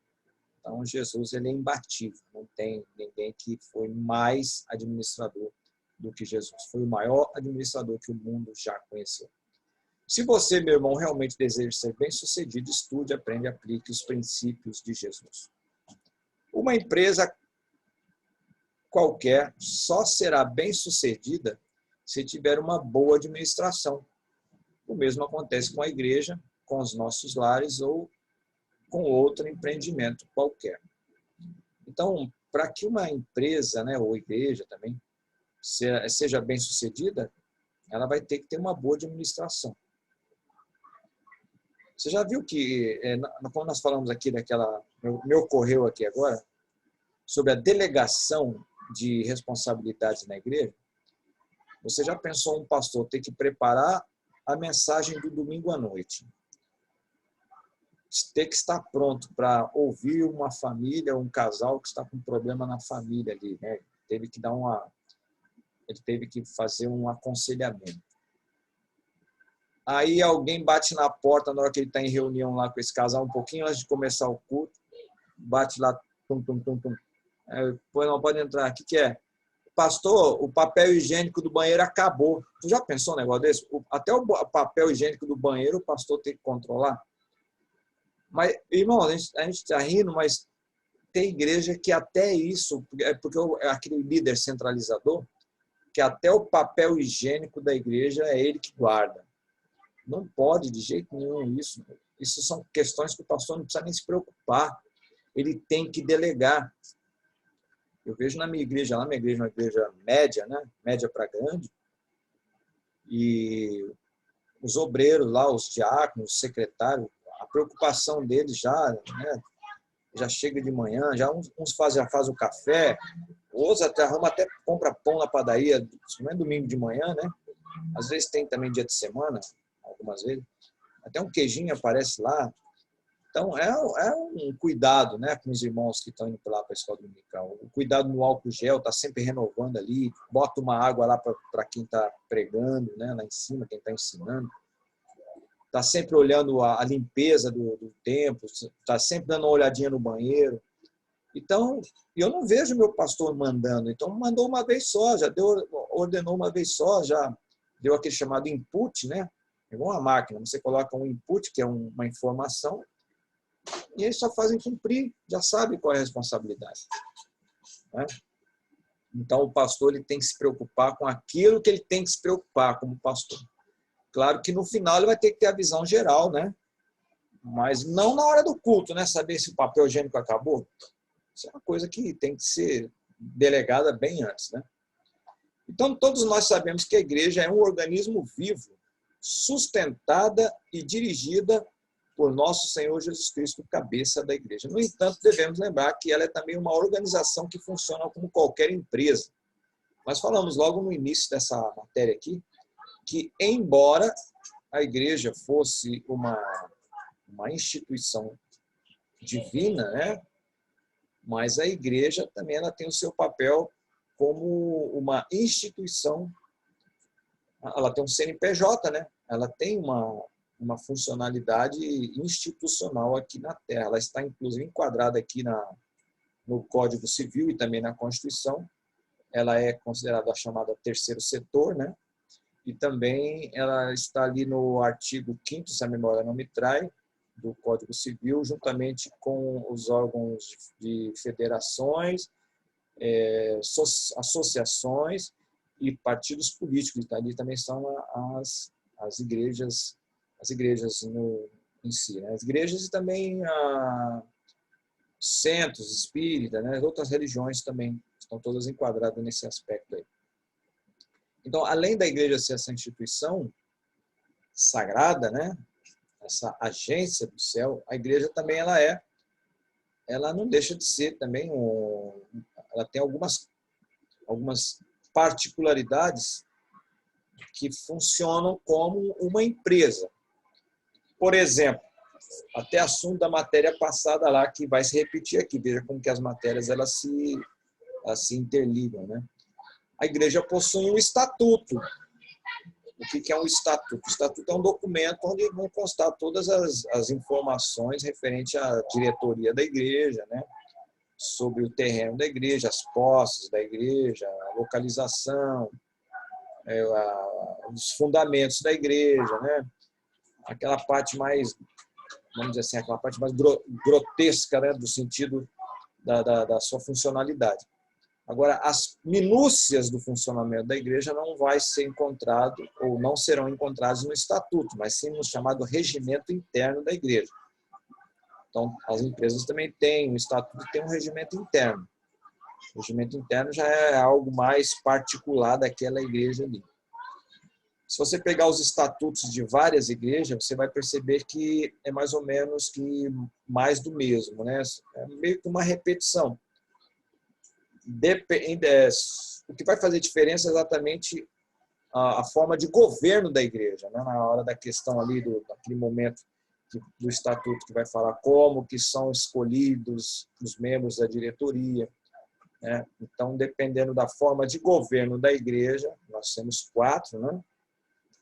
[SPEAKER 1] então Jesus ele é imbatível. Não tem ninguém que foi mais administrador do que Jesus. Foi o maior administrador que o mundo já conheceu. Se você, meu irmão, realmente deseja ser bem-sucedido, estude, aprende e aplique os princípios de Jesus. Uma empresa qualquer só será bem-sucedida se tiver uma boa administração. O mesmo acontece com a igreja, com os nossos lares ou com outro empreendimento qualquer. Então, para que uma empresa, né, ou igreja também, seja bem-sucedida, ela vai ter que ter uma boa administração. Você já viu que, quando nós falamos aqui me ocorreu aqui agora, sobre a delegação de responsabilidades na igreja? Você já pensou um pastor ter que preparar a mensagem do domingo à noite? Ter que estar pronto para ouvir uma família, um casal que está com problema na família ali, né? Ele teve que fazer um aconselhamento. Aí alguém bate na porta na hora que ele está em reunião lá com esse casal, um pouquinho antes de começar o culto, bate lá, tum, tum, tum, tum. Não pode entrar. O que é? Pastor, o papel higiênico do banheiro acabou. Tu já pensou um negócio desse? Até o papel higiênico do banheiro o pastor tem que controlar. Mas, irmão, a gente está rindo, mas tem igreja que até isso, porque é aquele líder centralizador, que até o papel higiênico da igreja é ele que guarda. Não pode de jeito nenhum isso. Isso são questões que o pastor não precisa nem se preocupar. Ele tem que delegar. Eu vejo na minha igreja, é uma igreja média, né? Média para grande, e os obreiros lá, os diáconos, os secretários, a preocupação deles já, né? Já chega de manhã, já uns já faz o café, outros até compra pão na padaria, não é domingo de manhã, né? Às vezes tem também dia de semana, algumas vezes, até um queijinho aparece lá. Então, é um cuidado, né, com os irmãos que estão indo lá para a escola dominical. O cuidado no álcool gel, está sempre renovando ali, bota uma água lá para quem está pregando, né, lá em cima, quem está ensinando. Está sempre olhando a limpeza do templo, está sempre dando uma olhadinha no banheiro. Então, eu não vejo meu pastor mandando. Então, mandou uma vez só, ordenou uma vez só, já deu aquele chamado input, né? É igual uma máquina, você coloca um input, que é uma informação, e eles só fazem cumprir, já sabe qual é a responsabilidade. Né? Então, o pastor ele tem que se preocupar com aquilo que ele tem que se preocupar como pastor. Claro que no final ele vai ter que ter a visão geral, né? Mas não na hora do culto, né? Saber se o papel higiênico acabou. Isso é uma coisa que tem que ser delegada bem antes, né? Então, todos nós sabemos que a igreja é um organismo vivo, sustentada e dirigida por nosso Senhor Jesus Cristo, cabeça da igreja. No entanto, devemos lembrar que ela é também uma organização que funciona como qualquer empresa. Nós falamos logo no início dessa matéria aqui, que embora a igreja fosse uma instituição divina, né? Mas a igreja também ela tem o seu papel como uma instituição, ela tem um CNPJ, né? Ela tem uma funcionalidade institucional aqui na Terra. Ela está, inclusive, enquadrada aqui no Código Civil e também na Constituição. Ela é considerada a chamada terceiro setor, né? E também ela está ali no artigo 5º, se a memória não me trai, do Código Civil, juntamente com os órgãos de federações, associações e partidos políticos. Ali também são as igrejas em si, né? As igrejas e também centros espíritas, né? Outras religiões também estão todas enquadradas nesse aspecto aí. Então, além da igreja ser essa instituição sagrada, né? Essa agência do céu, a igreja também ela não deixa de ser também ela tem algumas particularidades que funcionam como uma empresa. Por exemplo, até assunto da matéria passada lá, que vai se repetir aqui. Veja como que as matérias elas se interligam, né? A igreja possui um estatuto. O que é um estatuto? O estatuto é um documento onde vão constar todas as informações referentes à diretoria da igreja, né? Sobre o terreno da igreja, as posses da igreja, a localização, os fundamentos da igreja, né? Aquela parte mais, vamos dizer assim, aquela parte mais grotesca, né? Do sentido da sua funcionalidade. Agora, as minúcias do funcionamento da igreja não vai ser encontrado ou não serão encontradas no estatuto, mas sim no chamado regimento interno da igreja. Então, as empresas também têm um estatuto e têm um regimento interno. O regimento interno já é algo mais particular daquela igreja ali. Se você pegar os estatutos de várias igrejas, você vai perceber que é mais ou menos que mais do mesmo, né? É meio que uma repetição. O que vai fazer diferença é exatamente a forma de governo da igreja, né? Na hora da questão ali, daquele momento do estatuto que vai falar como que são escolhidos os membros da diretoria, né? Então, dependendo da forma de governo da igreja, nós temos 4, né?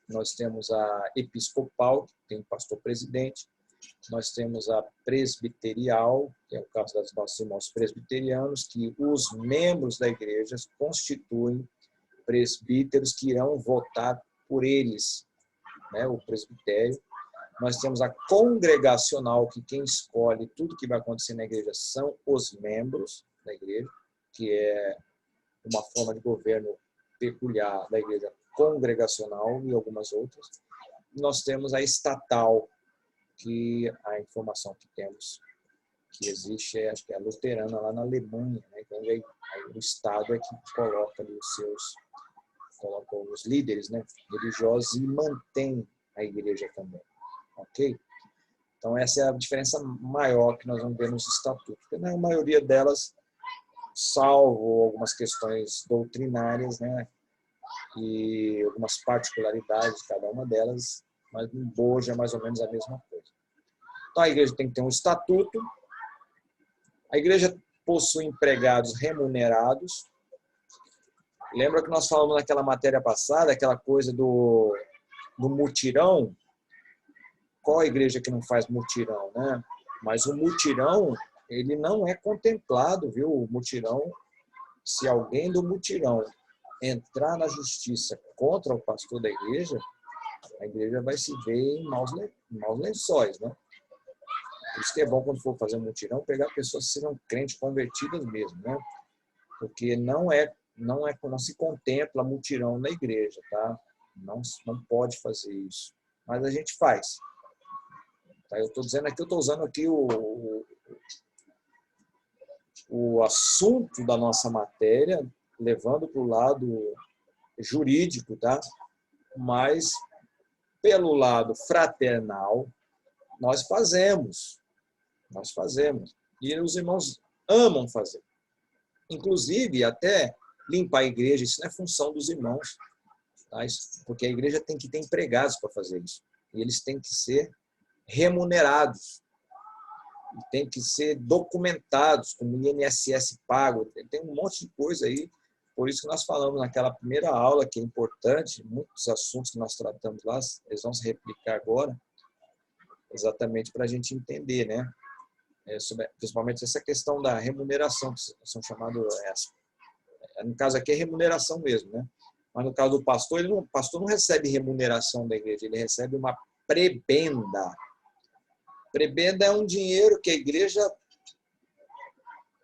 [SPEAKER 1] Nós temos a episcopal, que tem o pastor-presidente, nós temos a presbiterial, que é o caso dos nossos irmãos presbiterianos, que os membros da igreja constituem presbíteros que irão votar por eles, né, o presbitério. Nós temos a congregacional, que quem escolhe tudo que vai acontecer na igreja são os membros da igreja, que é uma forma de governo peculiar da igreja congregacional e algumas outras. Nós temos a estatal, que a informação que temos que existe, acho que é a luterana lá na Alemanha, né? Então aí o Estado é que coloca ali coloca os líderes, né, religiosos e mantém a igreja também, ok? Então essa é a diferença maior que nós vamos ver nos estatutos, porque na maioria delas, salvo algumas questões doutrinárias, né, e algumas particularidades de cada uma delas, mas no bojo é mais ou menos a mesma coisa. Então, a igreja tem que ter um estatuto, a igreja possui empregados remunerados. Lembra que nós falamos naquela matéria passada, aquela coisa do mutirão? Qual a igreja que não faz mutirão, né? Mas o mutirão, ele não é contemplado, viu? O mutirão, se alguém do mutirão entrar na justiça contra o pastor da igreja, a igreja vai se ver em maus lençóis, né? Por isso que é bom, quando for fazer um mutirão, pegar pessoas que sejam crentes convertidas mesmo, né? Porque não se contempla mutirão na igreja, tá? Não pode fazer isso. Mas a gente faz. Tá? Eu estou usando aqui o assunto da nossa matéria, levando para o lado jurídico, tá? Mas pelo lado fraternal, nós fazemos. E os irmãos amam fazer. Inclusive, até limpar a igreja, isso não é função dos irmãos, tá? Porque a igreja tem que ter empregados para fazer isso. E eles têm que ser remunerados. e tem que ser documentados, como INSS pago, tem um monte de coisa aí. Por isso que nós falamos naquela primeira aula, que é importante, muitos assuntos que nós tratamos lá, eles vão se replicar agora, exatamente para a gente entender, né? Principalmente essa questão da remuneração, que são chamados, no caso aqui é remuneração mesmo, né? Mas no caso do pastor, o pastor não recebe remuneração da igreja, ele recebe uma prebenda. Prebenda é um dinheiro que a igreja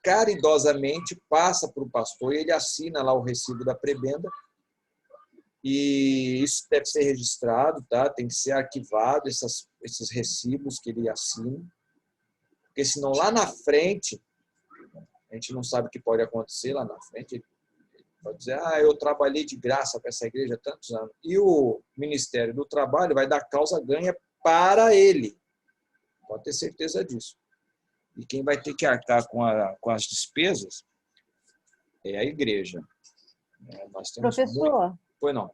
[SPEAKER 1] caridosamente passa para o pastor, e ele assina lá o recibo da prebenda, e isso deve ser registrado, tá? Tem que ser arquivado esses recibos que ele assina, porque senão lá na frente, a gente não sabe o que pode acontecer lá na frente, ele pode dizer, eu trabalhei de graça para essa igreja há tantos anos, e o Ministério do Trabalho vai dar causa ganha para ele, pode ter certeza disso. E quem vai ter que arcar com as despesas é a igreja. Nós temos
[SPEAKER 3] Professor,
[SPEAKER 1] Pois não.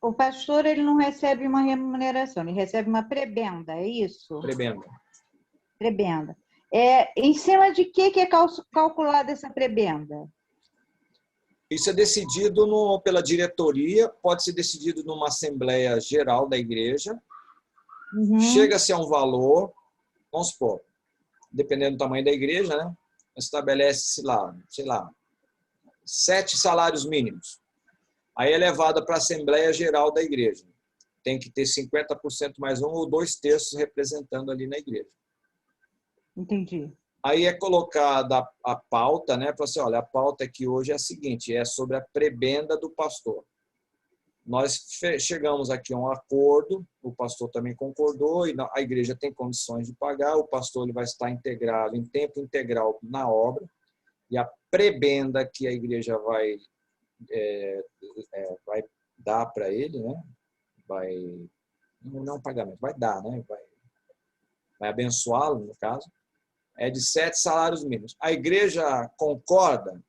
[SPEAKER 3] o pastor ele não recebe uma remuneração, ele recebe uma prebenda, é isso?
[SPEAKER 1] Prebenda.
[SPEAKER 3] Prebenda. Em cima de que é calculada essa prebenda?
[SPEAKER 1] Isso é decidido pela diretoria, pode ser decidido numa assembleia geral da igreja.
[SPEAKER 3] Uhum.
[SPEAKER 1] Chega-se a um valor, vamos supor, dependendo do tamanho da igreja, né? Estabelece-se lá, sei lá, 7 salários mínimos. Aí é levada para a Assembleia Geral da igreja. Tem que ter 50% mais 1 ou 2/3 representando ali na igreja.
[SPEAKER 3] Entendi.
[SPEAKER 1] Aí é colocada a pauta, né? Para assim, olha, a pauta aqui hoje é a seguinte, é sobre a prebenda do pastor. Nós chegamos aqui a um acordo, o pastor também concordou, e a igreja tem condições de pagar, o pastor ele vai estar integrado em tempo integral na obra, e a prebenda que a igreja vai dar para ele, né? Não pagamento, vai dar, né? Vai abençoá-lo, no caso, é de 7 salários mínimos. A igreja concorda.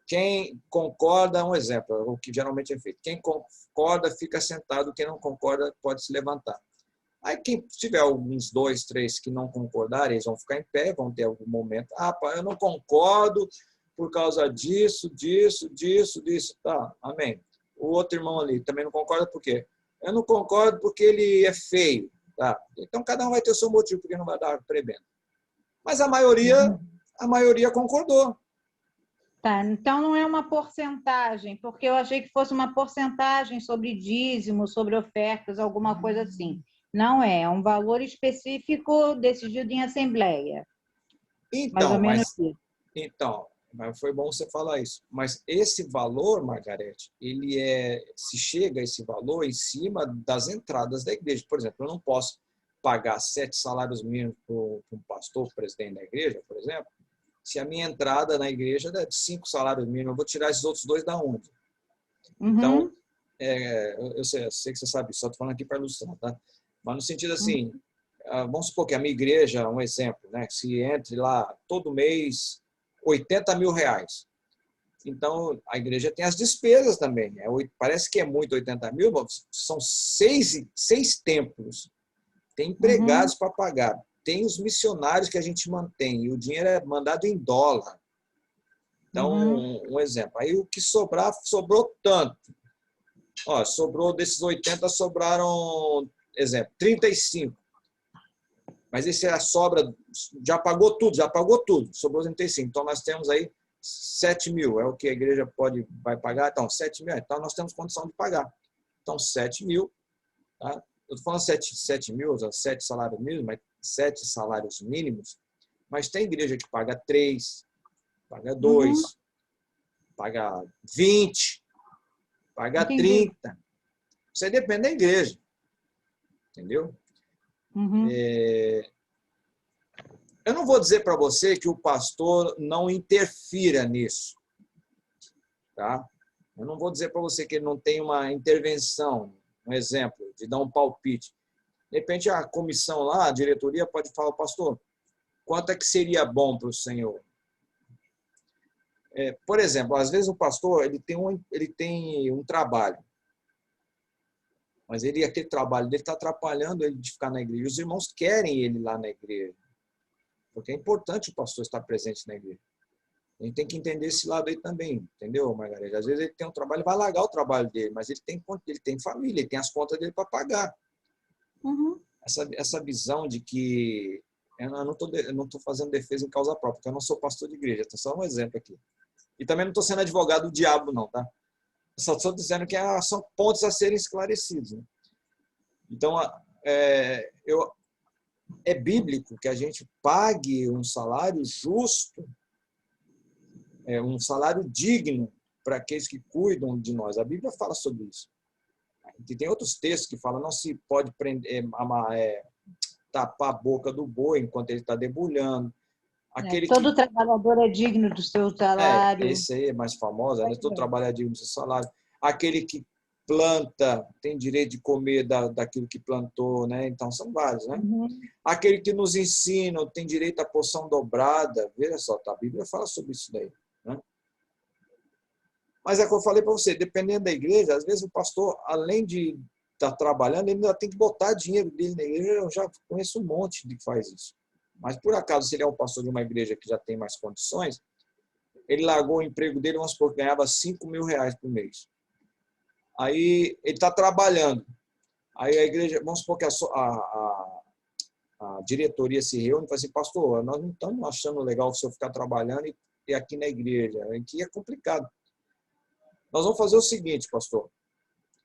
[SPEAKER 1] Quem concorda, um exemplo, o que geralmente é feito. Quem concorda fica sentado, quem não concorda pode se levantar. Aí quem tiver alguns 2, 3 que não concordarem, eles vão ficar em pé, vão ter algum momento. Pai, eu não concordo por causa disso. Tá, amém. O outro irmão ali também não concorda por quê? Eu não concordo porque ele é feio. Tá? Então cada um vai ter o seu motivo porque não vai dar prebenda. Mas a maioria concordou.
[SPEAKER 3] Tá, então não é uma porcentagem, porque eu achei que fosse uma porcentagem sobre dízimo, sobre ofertas, alguma coisa assim. Não é um valor específico decidido em assembleia. Mais ou menos isso.
[SPEAKER 1] Então, mas foi bom você falar isso. Mas esse valor, Margarete, se chega a esse valor em cima das entradas da igreja. Por exemplo, eu não posso pagar 7 salários mínimos para um pastor, presidente da igreja, por exemplo, se a minha entrada na igreja é de 5 salários mínimos, eu vou tirar esses outros 2 da onde?
[SPEAKER 3] Uhum.
[SPEAKER 1] Então, eu sei que você sabe, só estou falando aqui para ilustrar, tá? Mas no sentido assim, vamos supor que a minha igreja, um exemplo, né? Se entre lá todo mês 80 mil reais. Então, a igreja tem as despesas também. Né? Parece que é muito 80 mil, mas são 6 templos. Tem empregados para pagar. Tem os missionários que a gente mantém. E o dinheiro é mandado em dólar. Então, um exemplo. Aí o que sobrar, sobrou tanto. Sobrou desses 80, sobraram, exemplo, 35. Mas esse é a sobra, já pagou tudo, sobrou 35. Então, nós temos aí 7 mil, é o que a igreja vai pagar. Então, 7 mil, então nós temos condição de pagar. Então, 7 mil, tá? Eu estou falando 7 mil, 7 salários mínimos, mas 7 salários mínimos, mas tem igreja que paga 3, paga 2, paga 20, paga 30. Isso aí depende da igreja. Entendeu? Eu não vou dizer para você que o pastor não interfira nisso. Tá? Eu não vou dizer para você que ele não tem uma intervenção, um exemplo, de dar um palpite. De repente, a comissão lá, a diretoria, pode falar, pastor, quanto é que seria bom para o senhor? Por exemplo, às vezes o pastor ele tem um trabalho, mas aquele trabalho dele está atrapalhando ele de ficar na igreja. Os irmãos querem ele lá na igreja. porque é importante o pastor estar presente na igreja. A gente tem que entender esse lado aí também, entendeu, Margarida? Às vezes ele tem um trabalho, vai largar o trabalho dele, mas ele tem família, ele tem as contas dele para pagar.
[SPEAKER 3] Uhum.
[SPEAKER 1] Essa visão de que eu não estou fazendo defesa em causa própria, porque eu não sou pastor de igreja, estou só um exemplo aqui. E também não estou sendo advogado do diabo, não, tá? Eu só estou dizendo que são pontos a serem esclarecidos. Né? Então, é bíblico que a gente pague um salário justo, um salário digno para aqueles que cuidam de nós. A Bíblia fala sobre isso. E tem outros textos que falam não se pode tapar a boca do boi enquanto ele está debulhando.
[SPEAKER 3] Todo trabalhador é digno do seu salário.
[SPEAKER 1] Esse aí é mais famoso, né? Todo trabalhador é digno do seu salário. Aquele que planta tem direito de comer daquilo que plantou, né? Então, são vários, né?
[SPEAKER 3] Uhum.
[SPEAKER 1] Aquele que nos ensina tem direito à porção dobrada. Veja só, a Bíblia fala sobre isso daí. Né? Mas é que eu falei para você, dependendo da igreja, às vezes o pastor, além de estar trabalhando, ele ainda tem que botar dinheiro dele na igreja. Eu já conheço um monte de que faz isso. Mas, por acaso, se ele é um pastor de uma igreja que já tem mais condições, ele largou o emprego dele, vamos supor, ganhava R$5.000 por mês. Aí ele está trabalhando. Aí a igreja, vamos supor que a diretoria se reúne e fala assim, pastor, nós não estamos achando legal o senhor ficar trabalhando e aqui na igreja. Aqui é complicado. Nós vamos fazer o seguinte, pastor.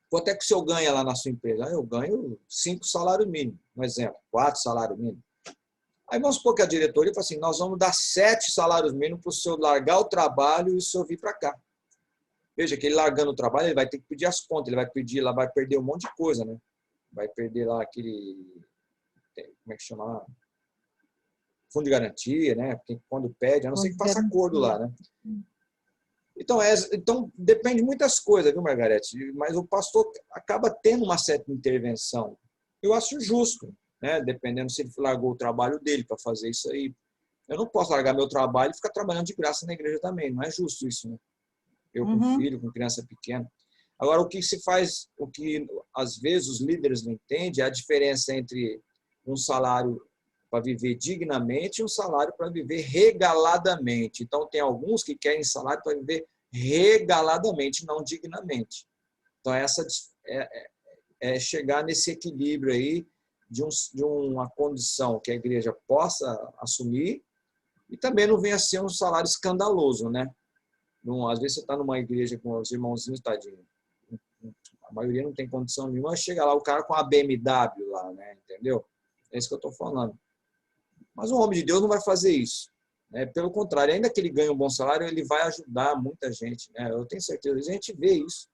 [SPEAKER 1] Quanto é que o senhor ganha lá na sua empresa? Eu ganho 5 salários mínimos, um exemplo, 4 salários mínimos. Aí vamos supor que a diretoria fala assim, nós vamos dar 7 salários mínimos para o senhor largar o trabalho e o senhor vir para cá. Veja que ele largando o trabalho, ele vai ter que pedir as contas, ele vai perder um monte de coisa, né? Vai perder lá aquele, como é que chama? Fundo de garantia, né? Porque quando pede, a não ser que faça acordo lá, né? Então, depende de muitas coisas, viu, Margarete? Mas o pastor acaba tendo uma certa intervenção. Eu acho justo, né? Dependendo se ele largou o trabalho dele para fazer isso aí. Eu não posso largar meu trabalho e ficar trabalhando de graça na igreja também. Não é justo isso, né? Eu com filho, com criança pequena. Agora, o que se faz, o que às vezes os líderes não entendem, é a diferença entre um salário para viver dignamente e um salário para viver regaladamente. Então, tem alguns que querem salário para viver regaladamente, não dignamente. Então, essa é chegar nesse equilíbrio aí de uma condição que a igreja possa assumir e também não venha a ser um salário escandaloso, né? Às vezes você está numa igreja com os irmãozinhos, tadinho. A maioria não tem condição nenhuma, chega lá o cara com a BMW lá, né? Entendeu? É isso que eu estou falando. Mas um homem de Deus não vai fazer isso. Né? Pelo contrário, ainda que ele ganhe um bom salário, ele vai ajudar muita gente. Né? Eu tenho certeza, a gente vê isso.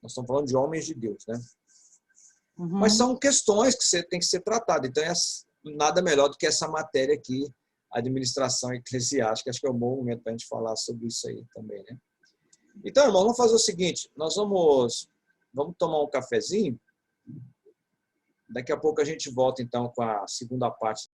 [SPEAKER 1] Nós estamos falando de homens de Deus. Né? Mas são questões que tem que ser tratadas. Então, nada melhor do que essa matéria aqui, administração eclesiástica. Acho que é um bom momento para a gente falar sobre isso aí também. Né? Então, irmão, vamos fazer o seguinte. Nós vamos tomar um cafezinho. Daqui a pouco a gente volta, então, com a segunda parte